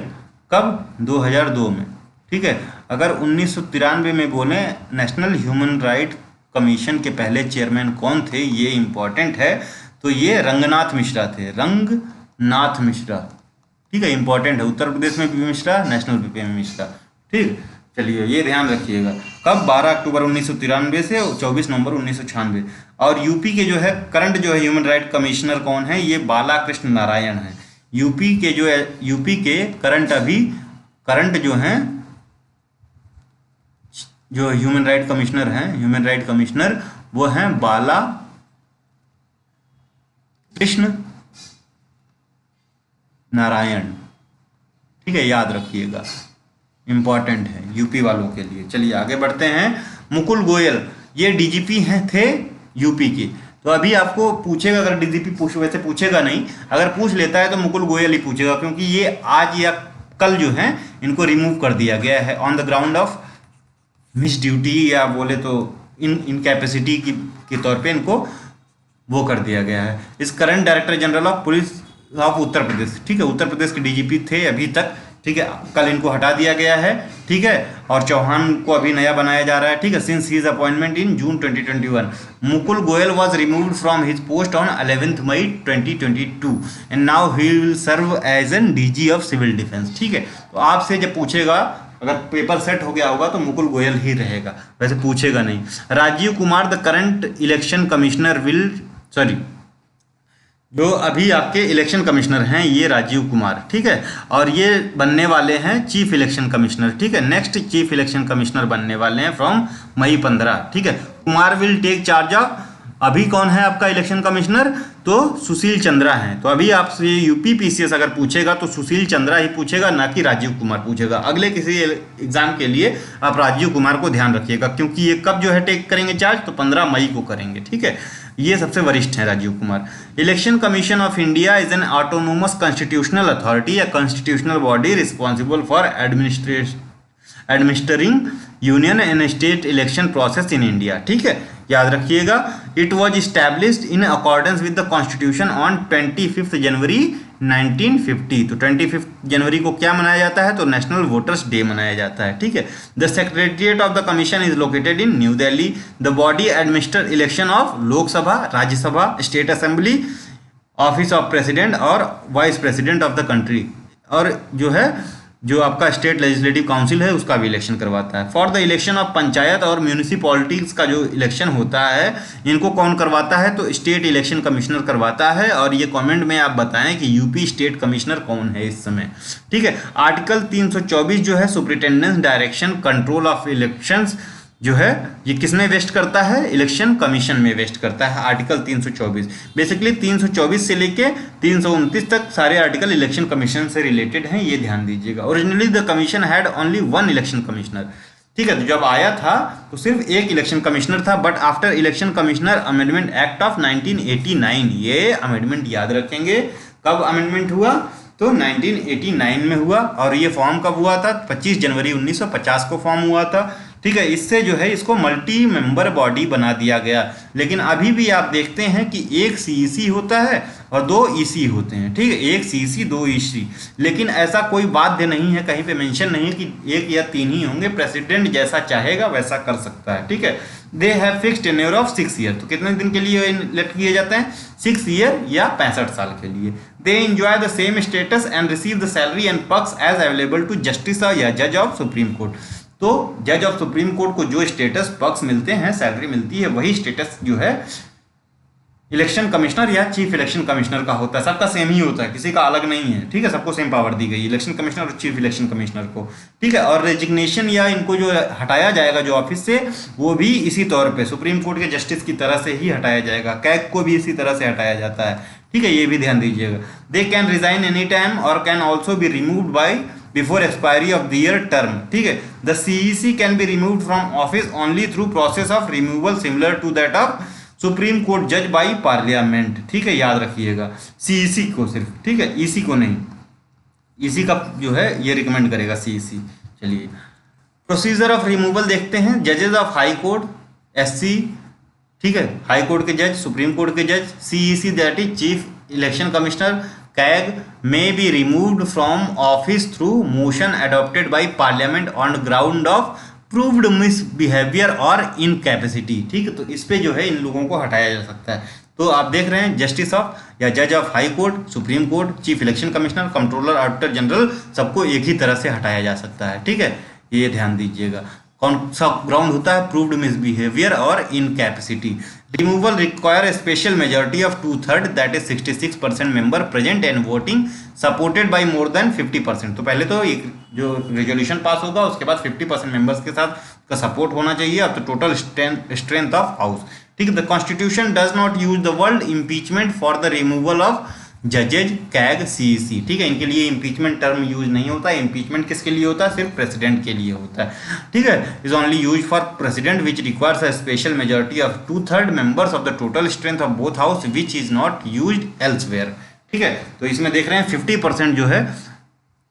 कब? 2002 में, ठीक है। अगर 1993 में बोले नेशनल ह्यूमन राइट कमीशन के पहले चेयरमैन कौन थे, ये इंपॉर्टेंट है, तो ये रंगनाथ मिश्रा थे, रंगनाथ मिश्रा, ठीक है, इंपॉर्टेंट है। उत्तर प्रदेश में भी मिश्रा, नेशनल भी मिश्रा, ठीक। चलिए ये ध्यान रखिएगा, कब? 12 अक्टूबर 1993 से 24 नवंबर 1996। और यूपी के जो है करंट जो है ह्यूमन राइट कमिश्नर कौन है? ये बालाकृष्ण नारायण है। यूपी के जो है, यूपी के करंट जो हैं, जो ह्यूमन राइट कमिश्नर हैं, ह्यूमन राइट कमिश्नर वो हैं बालाकृष्ण नारायण, ठीक है, याद रखिएगा, इंपॉर्टेंट है यूपी वालों के लिए। चलिए आगे बढ़ते हैं। मुकुल गोयल, ये डीजीपी हैं थे यूपी के। तो अभी आपको पूछेगा, अगर डीजीपी वैसे पूछेगा नहीं, अगर पूछ लेता है तो मुकुल गोयल ही पूछेगा, क्योंकि ये आज या कल जो है इनको रिमूव कर दिया गया है on the ground of miss duty, या बोले तो इनकैपेसिटी के तौर पे इनको वो कर दिया गया है। इस current director general of police of Uttar Pradesh, ठीक है, उत्तर प्रदेश के डीजीपी थे अभी तक, ठीक है, कल इनको हटा दिया गया है, ठीक है, और चौहान को अभी नया बनाया जा रहा है, ठीक है, since his appointment in June 2021। Mukul Goyal was removed from his post on 11 May 2022 and now he will serve as an DG of civil defence, ठीक है। तो आपसे जब पूछेगा, अगर पेपर सेट हो गया होगा तो मुकुल गोयल ही रहेगा, वैसे पूछेगा नहीं। Rajiv Kumar the current election commissioner जो अभी आपके इलेक्शन कमिश्नर हैं ये राजीव कुमार, ठीक है, और ये बनने वाले हैं चीफ इलेक्शन कमिश्नर, ठीक है, नेक्स्ट चीफ इलेक्शन कमिश्नर बनने वाले हैं फ्रॉम मई 15, ठीक है। Kumar will take charge of, अभी कौन है आपका इलेक्शन कमिश्नर? तो सुशील चंद्रा हैं। तो अभी आपसे यूपी पीसीएस अगर पूछेगा तो सुशील चंद्रा ही पूछेगा, ना कि राजीव कुमार पूछेगा। अगले किसी एग्जाम के लिए आप राजीव कुमार को ध्यान रखिएगा, क्योंकि ये कब जो है टेक करेंगे चार्ज, तो 15 मई को करेंगे, ठीक है। ये सबसे वरिष्ठ हैं Rajiv Kumar. Election commission of India is an autonomous constitutional authority, या constitutional body responsible for administering union and state election process in India, ठीक है, याद रखिएगा। It was established in accordance with the constitution on 25 January 1950। तो 25 जनवरी को क्या मनाया जाता है? तो नेशनल वोटर्स डे मनाया जाता है, ठीक है। The secretariat of the commission is located in new Delhi. The body administer election of Lok Sabha, Rajya Sabha, state assembly, office of president और vice president of the country, और जो आपका स्टेट लेजिस्लेटिव काउंसिल है उसका भी इलेक्शन करवाता है। For the election of panchayat और म्यूनिसिपैलिटीज का जो इलेक्शन होता है, इनको कौन करवाता है? तो स्टेट इलेक्शन कमिश्नर करवाता है। और ये कमेंट में आप बताएं कि यूपी स्टेट कमिश्नर कौन है इस समय, ठीक है। आर्टिकल 324 जो है superintendence direction control of elections जो है, ये किसमें वेस्ट करता है? इलेक्शन कमीशन में वेस्ट करता है, आर्टिकल 324। बेसिकली 324 से लेके 329 तक सारे आर्टिकल इलेक्शन कमीशन से रिलेटेड हैं, ये ध्यान दीजिएगा। Originally the commission had only 1 election commissioner, ठीक है। तो जब आया था तो सिर्फ एक इलेक्शन कमिश्नर था, but after election commissioner amendment act of 1989, ये अमेंडमेंट याद रखेंगे, कब अमेंडमेंट हुआ? तो 1989 में हुआ। और ये फॉर्म कब हुआ था? 25 जनवरी 1950 को फॉर्म हुआ था, ठीक है। इससे जो है इसको मल्टी मेंबर बॉडी बना दिया गया। लेकिन अभी भी आप देखते हैं कि एक सीईसी होता है और 2 ईसी होते हैं, ठीक है, एक सीईसी 2 ईसी। लेकिन ऐसा कोई बाध्य नहीं है, कहीं पे मेंशन नहीं कि 1 या 3 ही होंगे, प्रेसिडेंट जैसा चाहेगा वैसा कर सकता है, ठीक है। They have fixed tenure of 6 year, तो कितने दिन के लिए इलेक्ट किए जाते हैं? 6 ईयर या 65 साल के लिए। They enjoy the same status and receive the salary and perks as available to justice या जज ऑफ सुप्रीम कोर्ट। तो जज ऑफ सुप्रीम कोर्ट को जो स्टेटस पक्ष मिलते हैं, सैलरी मिलती है, वही स्टेटस जो है इलेक्शन कमिश्नर या चीफ इलेक्शन कमिश्नर का होता है। सबका सेम ही होता है, किसी का अलग नहीं है, ठीक है, सबको सेम पावर दी गई इलेक्शन कमिश्नर और चीफ इलेक्शन कमिश्नर को, ठीक है। और रेजिग्नेशन या इनको जो हटाया जाएगा जो ऑफिस से, वो भी इसी तौर पे सुप्रीम कोर्ट के जस्टिस की तरह से ही हटाया जाएगा। कैग को भी इसी तरह से हटाया जाता है, ठीक है, ये भी ध्यान दीजिएगा। They can resign any time और can also be removed by before expiry of their term, ठीक है। The CEC can be removed from office only through process of removal similar to that of supreme court जज by parliament, ठीक है, याद रखिएगा। CEC को सिर्फ, ठीक है, ईसी को नहीं। ईसी का जो है ये रिकमेंड करेगा सीईसी। चलिए प्रोसीजर ऑफ रिमूवल देखते हैं। जजेस ऑफ हाई कोर्ट, एससी, ठीक है, हाई कोर्ट के जज, सुप्रीम कोर्ट के जज, CEC that is chief election commissioner CAG may be removed from office through motion adopted by parliament on ground of proved misbehavior or incapacity। ठीक है, तो इस पे जो है इन लोगों को हटाया जा सकता है। तो आप देख रहे हैं जस्टिस ऑफ या जज of high court, supreme court, chief election commissioner, controller, auditor general, सबको एक ही तरह से हटाया जा सकता है। ठीक है, ये ध्यान दीजिएगा। कौन सा ग्राउंड होता है? प्रूव्ड मिसबिहेवियर और incapacity. Removal require special majority of 2/3 that is 66% member present and voting supported by more than 50%। तो पहले तो एक जो रेजोल्यूशन पास होगा उसके बाद 50% मेंबर्स के साथ का सपोर्ट होना चाहिए। अब तो टोटल स्ट्रेंथ ऑफ हाउस। ठीक है, the constitution does not use the word impeachment for the removal of जजेज, कैग, सीईसी। ठीक है, इनके लिए इम्पीचमेंट टर्म यूज नहीं होता है। इम्पीचमेंट किसके लिए होता है? सिर्फ प्रेसिडेंट के लिए होता है। ठीक है, is only use for president which requires a special majority of 2/3 members of the total strength of both house which is not used elsewhere. ठीक है, तो इसमें देख रहे हैं 50% जो है,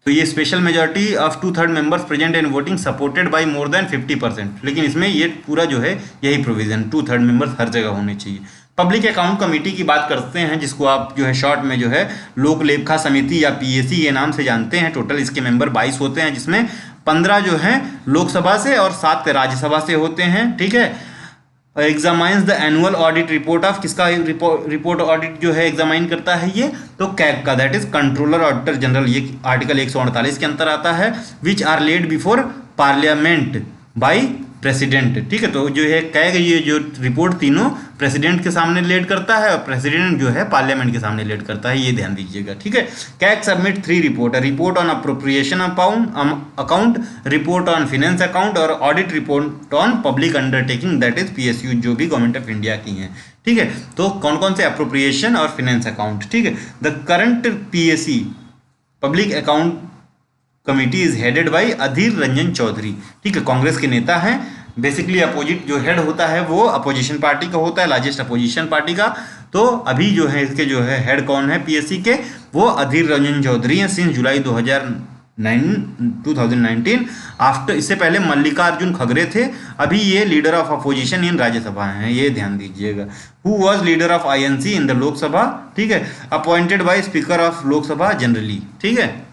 तो ये special majority of 2/3 members present and voting supported by more than 50%। लेकिन इसमें ये पूरा जो है यही प्रोविजन 2/3 मेंबर्स हर जगह होने चाहिए। पब्लिक अकाउंट कमेटी की बात करते हैं, जिसको आप जो है शॉर्ट में जो है लोक लेखा समिति या पीएसी ये नाम से जानते हैं। टोटल इसके मेंबर 22 होते हैं, जिसमें 15 जो हैं लोकसभा से और 7 राज्यसभा से होते हैं। ठीक है, examines the annual audit report of, किसका रिपोर्ट ऑडिट जो है एग्जामाइन करता है ये? तो कैग का, that is controller auditor general. ये आर्टिकल 148 के अंतर आता है। Which are laid before parliament by president. ठीक है, तो जो है कैग ये जो रिपोर्ट तीनों प्रेसिडेंट के सामने लेड करता है और प्रेसिडेंट जो है पार्लियामेंट के सामने लेड करता है, ये ध्यान दीजिएगा। ठीक है, CAG submit 3 report, report on appropriation account, report on finance account और audit report on public undertaking that is PSU, जो भी गवर्नमेंट ऑफ इंडिया की हैं। ठीक है, तो कौन कौन से? अप्रोप्रिएशन और फिनेंस अकाउंट। ठीक है, the current PAC public account committee is headed by Adhir Ranjan Chowdhury. ठीक है, कांग्रेस के नेता हैं। बेसिकली अपोजिट जो हेड होता है वो अपोजिशन पार्टी का होता है, लार्जेस्ट अपोजिशन पार्टी का। तो अभी जो है इसके जो है हेड कौन है पीएससी के? वो अधीर रंजन चौधरी हैं सिंस जुलाई 2019। आफ्टर, इससे पहले मल्लिकार्जुन खड़गे थे। अभी ये leader of opposition in Rajya Sabha हैं, ये ध्यान दीजिएगा। Who was leader of INC in the Lok Sabha. ठीक है, appointed by speaker of Lok Sabha generally. ठीक है,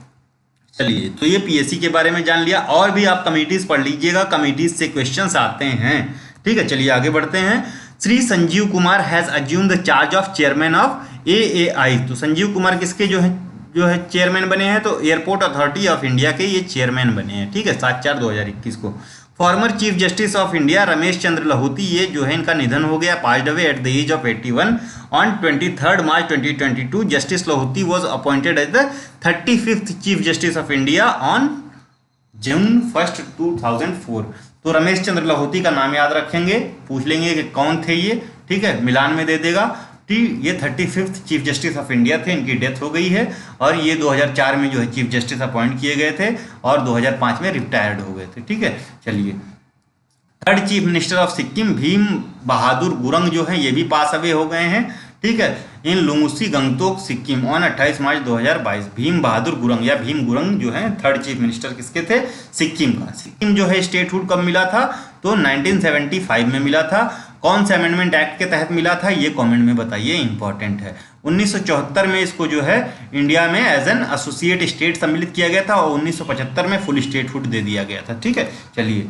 चलिए, तो ये पीएससी के बारे में जान लिया। और भी आप कमिटीज पढ़ लीजिएगा, कमिटीज से क्वेश्चंस आते हैं। ठीक है, चलिए आगे बढ़ते हैं। Shri Sanjeev Kumar has assume the charge of chairman of AAI. तो संजीव कुमार किसके जो है चेयरमैन बने हैं? तो एयरपोर्ट अथॉरिटी ऑफ इंडिया के ये चेयरमैन बने हैं। ठीक है, 7/4/2021 को। Former chief justice of India Ramesh Chandra Lahoti, ये जो है इनका निधन हो गया, passed away at the age of 81 on 23 March 2022। Justice Lahoti was appointed as the 35th chief justice of India on June 1, 2004। तो रमेश चंद्र लाहौती का नाम याद रखेंगे, पूछ लेंगे कि कौन थे ये। ठीक है, मिलान में दे देगा। ये 35th chief justice of India थे, इनकी डेथ हो गई है और ये 2004 में जो है चीफ जस्टिस अपॉइंट किए गए थे और 2005 में रिटायर्ड हो गए थे। ठीक है, चलिए। Third chief minister of Sikkim Bhim Bahadur Gurung जो है ये भी पास अवे हो गए हैं। ठीक है, इन लुंगसी गंगटोक सिक्किम ऑन 28 मार्च 2022। भीम बहादुर गुरंग या भीम गुरंग जो है थर्ड चीफ मिनिस्टर किसके थे? सिक्किम का। सिक्किम जो है स्टेटहुड कब मिला था? तो 1975 में मिला था। कौन से अमेंडमेंट एक्ट के तहत मिला था? ये कमेंट में बताइए, इंपॉर्टेंट है। 1974 में इसको जो है इंडिया में एज एन एसोसिएट स्टेट सम्मिलित किया गया था और 1975 में फुल स्टेटहुड दे दिया गया था। ठीक है, चलिए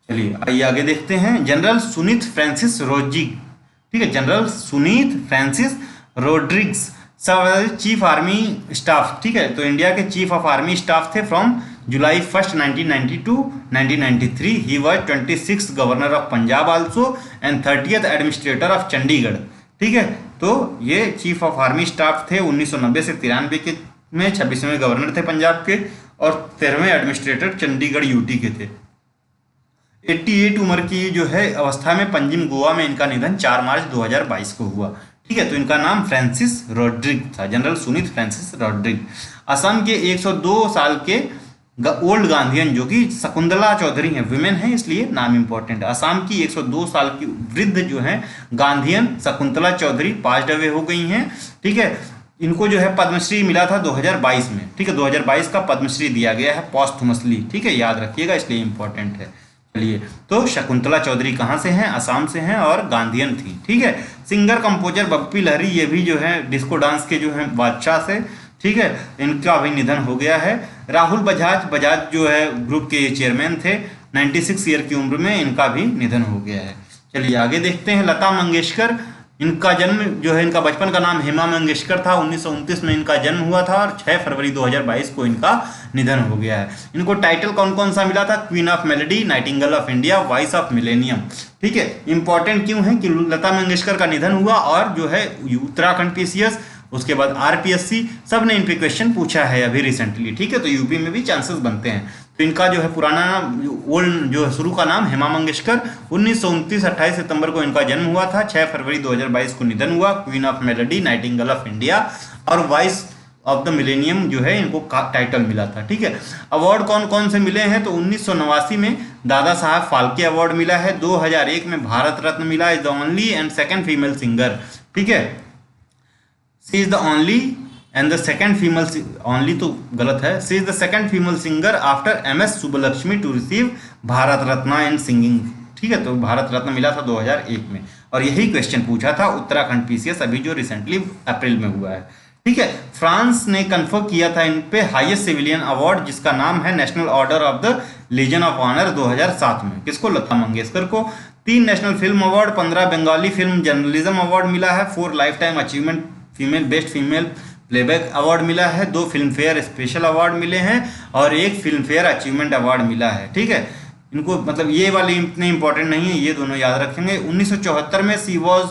आइए आगे देखते हैं। General Sunith Francis Rodrigues. ठीक है, general Sunith Francis Rodrigues chief army staff. ठीक है, तो इंडिया के चीफ ऑफ आर्मी स्टाफ थे from July 1, 1990 to 1993। He was 26th governor of Punjab also and 30th administrator of Chandigarh. ठीक है, तो ये चीफ ऑफ आर्मी स्टाफ थे 1990 से 93 के में। 26वें गवर्नर थे पंजाब के और 13वें एडमिनिस्ट्रेटर चंडीगढ़ यूटी के थे। 88 उम्र की जो है अवस्था में पंजिम गोवा में इनका निधन 4 मार्च 2022 को हुआ। ठीक है, तो इनका नाम फ्रांसिस रोड्रिग्स था, general Sunith Francis Rodrigues. Assam के 102 साल के ओल्ड गांधीयन जो कि शकुंतला चौधरी हैं, विमेन हैं इसलिए नाम इंपॉर्टेंट है। असम की 102 साल की वृद्ध जो है गांधीयन शकुंतला चौधरी पास्ड अवे हो गई हैं। ठीक है, इनको जो है पद्मश्री मिला था 2022 में। ठीक है, 2022 का पद्मश्री दिया गया है पॉस्थुमसली। ठीक है, याद रखिएगा, इसलिए इंपॉर्टेंट है। चलिए, तो शकुंतला चौधरी कहाँ से हैं? असम से हैं और गांधीयन थी। ठीक है, सिंगर कंपोजर बप्पी लहरी, ये भी जो है डिस्को डांस के जो है बादशाह से। ठीक है, इनका अभी निधन हो गया है। राहुल बजाज, बजाज जो है ग्रुप के चेयरमैन थे, 96 ईयर की उम्र में इनका भी निधन हो गया है। चलिए आगे देखते हैं। लता मंगेशकर, इनका जन्म जो है, इनका बचपन का नाम हेमा मंगेशकर था, 1929 में इनका जन्म हुआ था और 6 फरवरी 2022 को इनका निधन हो गया है। इनको टाइटल कौन कौन सा मिला था? Queen of melody, Nightingale of India, voice of millennium. ठीक है, इंपॉर्टेंट क्यों है कि लता मंगेशकर का निधन हुआ और जो है उत्तराखंड पीसीएस, उसके बाद आरपीएससी, सब ने इन पे क्वेश्चन पूछा है अभी रिसेंटली। ठीक है, तो यूपी में भी चांसेस बनते हैं। तो इनका जो है पुराना ओल्ड जो शुरू का नाम हेमा मंगेशकर, 1929 28 सितंबर को इनका जन्म हुआ था, 6 फरवरी 2022 को निधन हुआ। Queen of melody, Nightingale of India और वॉइस ऑफ द मिलेनियम जो है इनको टाइटल मिला था। ठीक है, अवार्ड कौन कौन से मिले हैं? तो 1989 में दादा साहब फाल्के अवार्ड मिला है, 2001 में भारत रत्न मिला, is the only and second female singer. ठीक है, she is the only and the second female, only तो गलत है, she is the second female singer after MS Subbulakshmi to receive Bharat Ratna in singing. ठीक है, तो भारत रत्न मिला था 2001 में और यही क्वेश्चन पूछा था उत्तराखंड पीसीएस अभी जो रिसेंटली अप्रैल में हुआ है। ठीक है, फ्रांस ने कन्फर किया था इन पे हाईएस्ट सिविलियन अवार्ड जिसका नाम है national order of the legion of honour 2007 में। किसको? लता मंगेशकर को। 3 national film award, 15 Bengali film journalism award मिला है, 4 lifetime achievement female best female playback award मिला है, 2 फिल्म फेयर स्पेशल अवार्ड मिले हैं और 1 फिल्म फेयर अचीवमेंट अवार्ड मिला है। ठीक है, इनको मतलब ये वाले इतने इंपॉर्टेंट नहीं है, ये दोनों याद रखेंगे। 1974 में she was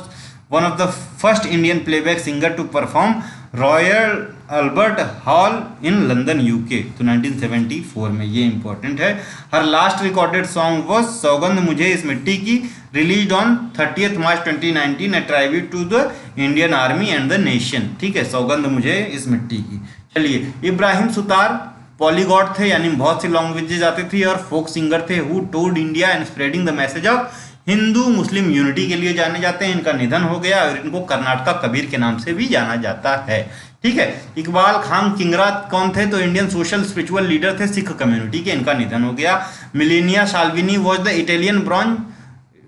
one of the first Indian playback singer to perform Royal Albert Hall in London UK, तो 1974 में, ये इंपॉर्टेंट है। Her last recorded song was Saugandh Mujhe Is Mitti Ki, release on 30 March 2019, a tribute to the Indian army and the nation. ठीक है, सौगंध मुझे इस मिट्टी की। चलिए, इब्राहिम सुतार पॉलीगॉट थे, यानी बहुत सी लैंग्वेजेज आती थी और फोक सिंगर थे, who toured India and spreading the message of Hindu Muslim unity के लिए जाने जाते हैं। इनका निधन हो गया और इनको कर्नाटका कबीर के नाम से भी जाना जाता है। ठीक है, इकबाल खान किंगरा कौन थे? तो इंडियन सोशल स्पिरिचुअल लीडर थे सिख कम्युनिटी के, इनका निधन हो गया। Milena Salvini was the Italian bronze,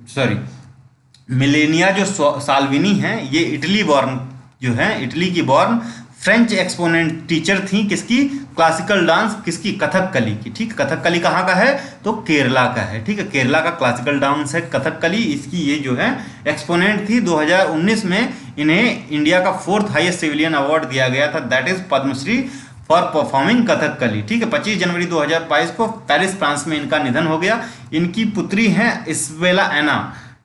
sorry Milena जो साल्विनी है ये इटली बॉर्न जो है, इटली की बॉर्न फ्रेंच एक्सपोनेंट टीचर थी, किसकी? क्लासिकल डांस, किसकी? कथकली की। ठीक, कथकली कहाँ का है? तो केरला का है। ठीक है, केरला का क्लासिकल डांस है कथकली, इसकी ये जो है एक्सपोनेंट थी। 2019 में इन्हें इंडिया का 4th हाईएस्ट सिविलियन अवार्ड दिया गया था, that is Padma Shri for performing Kathakali. ठीक है, 25 जनवरी 2022 को पेरिस फ्रांस में इनका निधन हो गया। इनकी पुत्री हैं इसाबेला एना।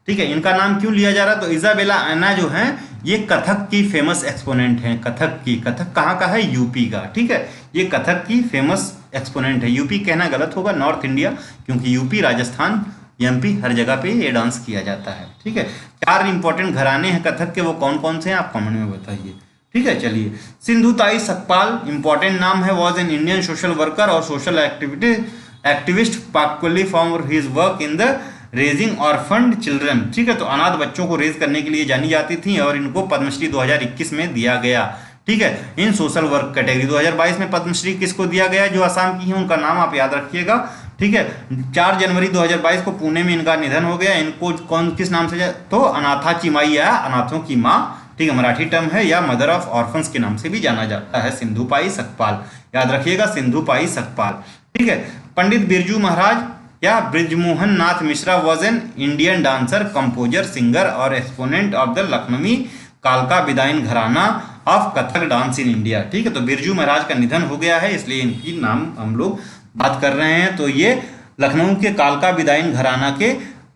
ठीक है, इनका नाम क्यों लिया जा रहा है? तो इसाबेला एना जो है ये कथक की फेमस एक्सपोनेंट हैं, कथक की। कथक कहाँ का है? यूपी का। ठीक है, ये कथक की फेमस एक्सपोनेंट है। यूपी कहना गलत होगा, नॉर्थ इंडिया, क्योंकि यूपी, राजस्थान, एमपी हर जगह पे ये डांस किया जाता है। ठीक है, 4 इंपॉर्टेंट घराने हैं कथक के, वो कौन कौन से हैं आप कमेंट में बताइए। ठीक है, चलिए, सिंधुताई सतपाल इंपॉर्टेंट नाम है, was an Indian social worker और social activist particularly for his work in the raising orphan children. ठीक है, तो अनाथ बच्चों को रेज करने के लिए जानी जाती थी और इनको पद्मश्री 2021 में दिया गया। ठीक है, इन सोशल वर्क कैटेगरी 2022 में पद्मश्री किसको दिया गया? जो असम की है उनका नाम आप याद रखिएगा। ठीक है, 4 जनवरी 2022 को पुणे में इनका निधन हो गया। इनको कौन किस नाम से? तो अनाथा चिमाई या अनाथों की माँ। ठीक है, मराठी टर्म है, या मदर ऑफ ऑर्फन्स के नाम से भी जाना जाता है। सिंधुपाई सतपाल, याद रखिएगा, सिंधुपाई सतपाल। ठीक है, पंडित बिरजू महाराज या Brijmohan Nath Mishra was an Indian dancer, composer, singer और एक्सपोनेंट ऑफ द लखनवी कालका Bindadin gharana of Kathak dance in India. ठीक है, तो बिरजू महाराज का निधन हो गया है, इसलिए इनकी नाम हम लोग बात कर रहे हैं। तो ये लखनऊ के कालका बिदाइन घराना के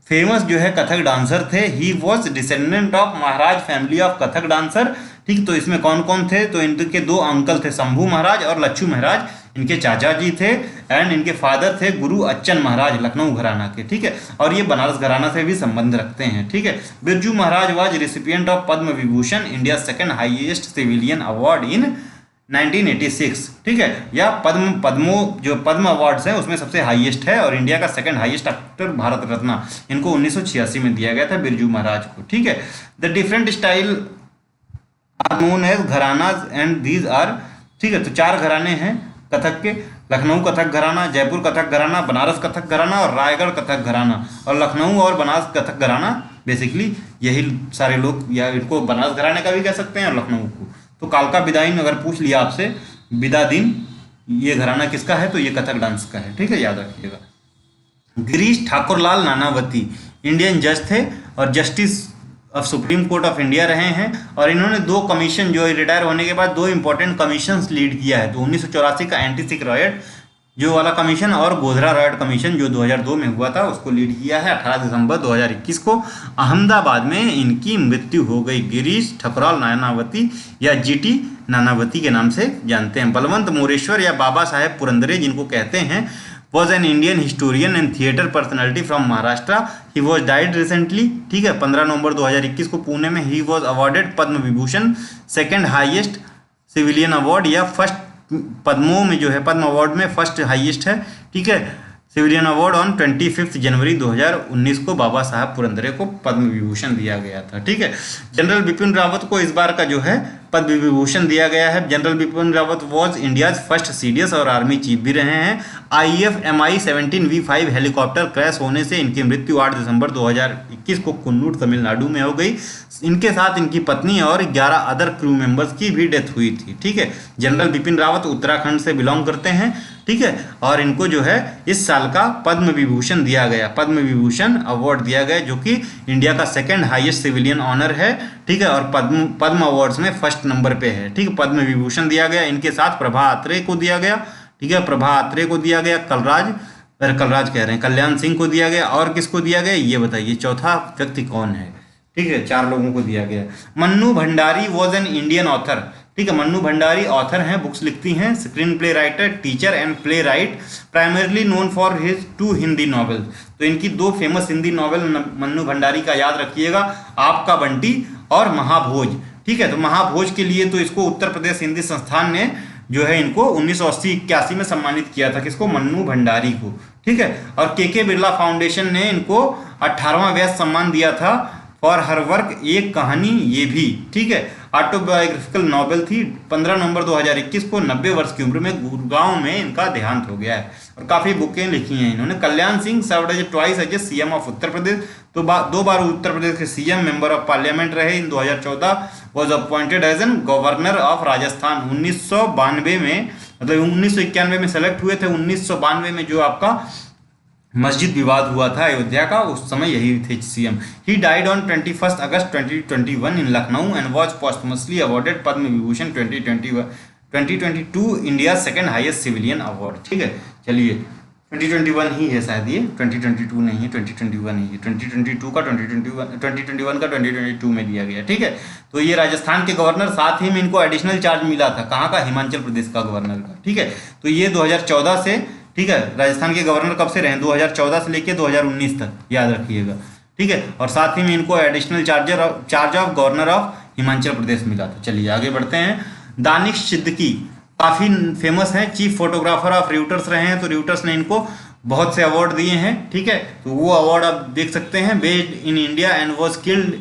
फेमस जो है कथक डांसर थे। He was descendant of Maharaj family of Kathak dancer. ठीक, तो इसमें कौन कौन थे? तो इनके 2 अंकल थे, शंभू महाराज और लच्छू महाराज, इनके चाचा जी थे, एंड इनके फादर थे गुरु अच्चन महाराज, लखनऊ घराना के। ठीक है, और ये बनारस घराना से भी संबंध रखते हैं। ठीक है, Birju Maharaj was recipient of Padma Vibhushan, India second highest civilian award in 1986। ठीक है, या पद्म अवार्ड्स हैं उसमें सबसे हाईएस्ट है और इंडिया का second highest after Bharat Ratna, इनको 1986 में दिया गया था बिरजू महाराज को। ठीक है, the different style are known as gharanas and these are. ठीक है, तो 4 घराने हैं कथक के, लखनऊ कथक घराना, जयपुर कथक घराना, बनारस कथक घराना और रायगढ़ कथक घराना। और लखनऊ और बनारस कथक घराना बेसिकली यही सारे लोग, या इनको बनारस घराने का भी कह सकते हैं और लखनऊ को। तो कालका बिदाइन अगर पूछ लिया आपसे विदा दिन, ये घराना किसका है? तो ये कथक डांस का है, ठीक है, याद रखिएगा। गिरीश ठाकुरलाल नानावती इंडियन जज थे और justice of supreme court of India रहे हैं, और इन्होंने 2 कमीशन जो रिटायर होने के बाद 2 इंपॉर्टेंट कमीशन लीड किया है। तो 1984 का एंटी सिख रॉयट जो वाला कमीशन और गोधरा रॉयट कमीशन जो 2002 में हुआ था उसको लीड किया है। 18 दिसंबर 2021 को अहमदाबाद में इनकी मृत्यु हो गई। गिरीश ठकुराल नानावती या जीटी नानावती के नाम से जानते हैं। बलवंत मोरेश्वर या बाबा साहेब पुरंदरे जिनको कहते हैं was an Indian historian and theatre personality from Maharashtra. He was died recently, ठीक है, 15 नवंबर 2021 को पुणे में। He was awarded Padma Vibhushan, second highest civilian award या फर्स्ट पद्मों में जो है पद्म अवार्ड में फर्स्ट हाईएस्ट है, ठीक है, सिविलियन अवार्ड ऑन 25 जनवरी 2019 को बाबा साहब पुरंदरे को पद्म विभूषण दिया गया था, ठीक है। जनरल बिपिन रावत को इस बार का जो है पद्म विभूषण दिया गया है। General Bipin Rawat was India's first CDS और आर्मी चीफ भी रहे हैं। IF MI-17 V5 helicopter crash होने से इनकी मृत्यु 8 दिसंबर 2021 को कुन्नूर तमिलनाडु में हो गई। इनके साथ इनकी पत्नी और 11 अदर क्रू मेंबर्स की भी डेथ हुई थी, ठीक है। जनरल बिपिन रावत उत्तराखंड से बिलोंग करते हैं, ठीक है, और इनको जो है इस साल का पद्म विभूषण दिया गया, पद्म विभूषण अवार्ड दिया गया, जो कि इंडिया का सेकंड हाईएस्ट सिविलियन ऑनर है, ठीक है, और पद्म अवार्ड्स में फर्स्ट नंबर पे है, ठीक है। पद्म विभूषण दिया गया। इनके साथ प्रभा अत्रे को दिया गया, ठीक है, प्रभा अत्रे को दिया गया, कलराज कह रहे हैं, कल्याण सिंह को दिया गया, और किसको दिया गया ये बताइए, चौथा व्यक्ति कौन है, ठीक है, 4 लोगों को दिया गया। Mannu Bhandari was an Indian author, ठीक है, मन्नू भंडारी ऑथर हैं, बुक्स लिखती हैं, screen play writer, teacher and play right, primarily known for his 2 Hindi novels. तो इनकी 2 फेमस हिंदी नॉवेल मन्नू भंडारी का याद रखिएगा, आपका बंटी और महाभोज, ठीक है। तो महाभोज के लिए तो इसको उत्तर प्रदेश हिंदी संस्थान ने जो है इनको 1980-81 में सम्मानित किया था, किसको? मन्नू भंडारी को, ठीक है। और के बिरला फाउंडेशन ने इनको 18वां व्यास सम्मान दिया था फॉर हर वर्क एक कहानी ये भी, ठीक है, ऑटोबायोग्राफिकल नॉवेल थी। 15 नवंबर 2021 को 90 वर्ष की उम्र में गुड़गांव में इनका देहांत हो गया है, और काफ़ी बुकें लिखी हैं इन्होंने। Kalyan Singh served as twice as CM of Uttar Pradesh, तो 2 बार उत्तर प्रदेश के सीएम, मेंबर ऑफ पार्लियामेंट रहे। In 2014 was appointed as an governor of Rajasthan. 1992 में, मतलब 1991 में सेलेक्ट हुए थे, 1992 में जो आपका मस्जिद विवाद हुआ था अयोध्या का, उस समय यही थे CM. He died on 21 August 2021 in Lucknow and was posthumously awarded Padma Vibhushan 2022 India second highest civilian award, ठीक है। चलिए 2021 ही है शायद, ये 2022 नहीं है, 2021 ही है, 2022 का 2021 का 2022 में दिया गया, ठीक है। तो ये राजस्थान के गवर्नर, साथ ही में इनको एडिशनल चार्ज मिला था, कहाँ का? हिमाचल प्रदेश का गवर्नर का, ठीक है। तो ये 2014 से, ठीक है, राजस्थान के गवर्नर कब से रहे? 2014 से लेके 2019 तक, याद रखिएगा, ठीक है। और साथ ही में इनको additional charge of governor of Himachal Pradesh मिला था। चलिए आगे बढ़ते हैं। दानिश सिद्दीकी काफ़ी फेमस हैं, चीफ फोटोग्राफर ऑफ र्यूटर्स रहे हैं, तो र्यूटर्स ने इनको बहुत से अवार्ड दिए हैं, ठीक है। तो वो अवार्ड आप देख सकते हैं। Based in India and was killed,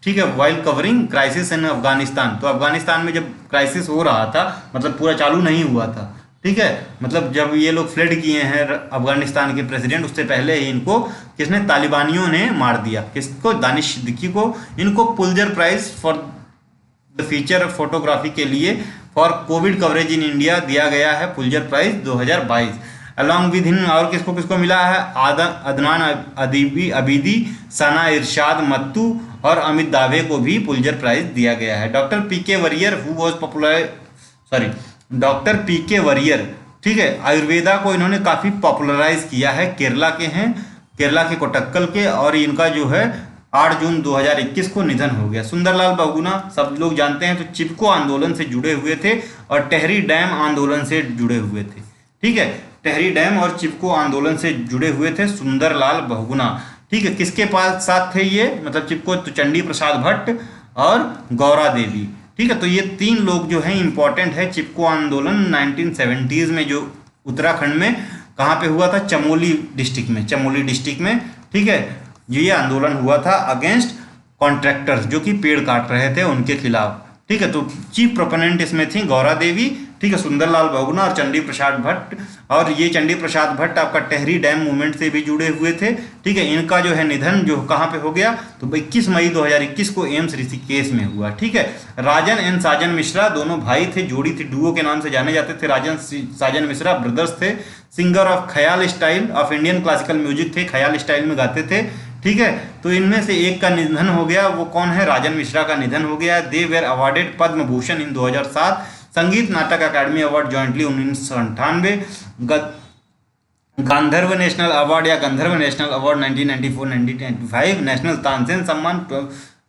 ठीक है, while covering crisis in Afghanistan. तो अफगानिस्तान में जब क्राइसिस हो रहा था, मतलब पूरा चालू नहीं हुआ था, ठीक है, मतलब जब ये लोग फ्लड किए हैं अफगानिस्तान के प्रेसिडेंट, उससे पहले ही इनको किसने? तालिबानियों ने मार दिया। किसको? दानिश सिद्दीकी को। इनको Pulitzer prize for the feature photography के लिए for covid coverage in India दिया गया है, Pulitzer prize 2022। Along with him और किसको किसको मिला है? अदनान अबीदी, सना इरशाद मत्तू और अमित दावे को भी पुलित्जर प्राइज दिया गया है। डॉक्टर पीके वरियर, ठीक है, आयुर्वेदा को इन्होंने काफ़ी पॉपुलराइज किया है, केरला के हैं, केरला के कोटक्कल के, और इनका जो है 8 जून 2021 को निधन हो गया। सुंदरलाल बहुगुणा सब लोग जानते हैं, तो चिपको आंदोलन से जुड़े हुए थे और टेहरी डैम आंदोलन से जुड़े हुए थे, ठीक है, टेहरी डैम और चिपको आंदोलन से जुड़े हुए थे सुंदरलाल बहुगुणा, ठीक है। किसके पास साथ थे ये? मतलब चिपको तो चंडी प्रसाद भट्ट और गौरा देवी, ठीक है। तो ये 3 लोग जो हैं इंपॉर्टेंट है। चिपको आंदोलन 1970s में जो उत्तराखंड में कहाँ पे हुआ था? चमोली डिस्ट्रिक्ट में, ठीक है, ये आंदोलन हुआ था अगेंस्ट कॉन्ट्रैक्टर्स जो कि पेड़ काट रहे थे उनके खिलाफ, ठीक है। तो चीफ प्रोपोनेंट इसमें थी गौरा देवी, ठीक है, सुंदरलाल बहुगुणा और चंडी प्रसाद भट्ट। और ये चंडी प्रसाद भट्ट आपका टेहरी डैम मूवमेंट से भी जुड़े हुए थे। ठीक है, इनका जो है निधन जो कहाँ पे हो गया, तो 21 मई 2021 को एम्स ऋषिकेश में हुआ। ठीक है, राजन एंड साजन मिश्रा दोनों भाई थे, जोड़ी थी, डुओ के नाम से जाने जाते थे। राजन साजन मिश्रा ब्रदर्स थे, सिंगर ऑफ ख्याल style of Indian classical music थे, ख्याल स्टाइल में गाते थे। ठीक है, तो इनमें से एक का निधन हो गया, वो कौन है, राजन मिश्रा का निधन हो गया। They were awarded Padma Bhushan इन 2007, संगीत नाटक अकादमी अवार्ड जॉइंटली 1998, गांधर्व नेशनल अवार्ड या गंधर्व नेशनल अवार्ड 1994-1995, नेशनल तानसेन सम्मान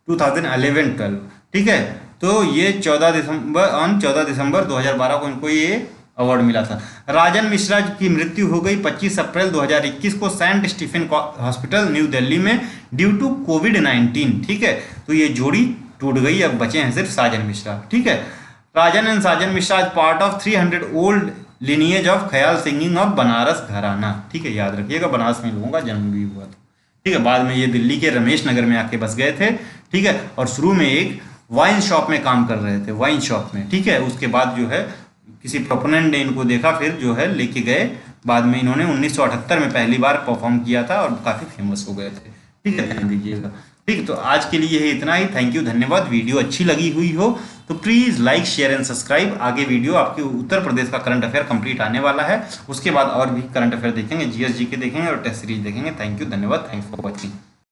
2011-12। ठीक है, तो ये 14 दिसंबर 2012 को इनको ये अवार्ड मिला था। राजन मिश्रा की मृत्यु हो गई 25 अप्रैल 2021 को Saint Stephen hospital New Delhi में ड्यू टू कोविड-19। ठीक है, तो ये जोड़ी टूट गई, अब बचे हैं सिर्फ साजन मिश्रा। ठीक है, Rajan and Sajan Mishra is part of 300 old lineage of khayal singing of Banaras gharana. ठीक है, याद रखिएगा, बनारस में लोगों का जन्म भी हुआ था। ठीक है, बाद में ये दिल्ली के रमेश नगर में आके बस गए थे। ठीक है, और शुरू में एक वाइन शॉप में काम कर रहे थे, वाइन शॉप में। ठीक है, उसके बाद जो है किसी प्रोपोनेंट ने इनको देखा, फिर जो है लेके गए। बाद में इन्होंने 1978 में पहली बार परफॉर्म किया था और काफ़ी फेमस हो गए थे। ठीक है, ध्यान दीजिएगा। ठीक, तो आज के लिए इतना ही। थैंक यू, धन्यवाद। वीडियो अच्छी लगी हुई हो तो please like share and subscribe. आगे वीडियो आपके उत्तर प्रदेश का करंट अफेयर कंप्लीट आने वाला है, उसके बाद और भी करंट अफेयर देखेंगे, जीएस जी के देखेंगे और टेस्ट सीरीज देखेंगे। थैंक यू, धन्यवाद, थैंक्स फॉर वॉचिंग।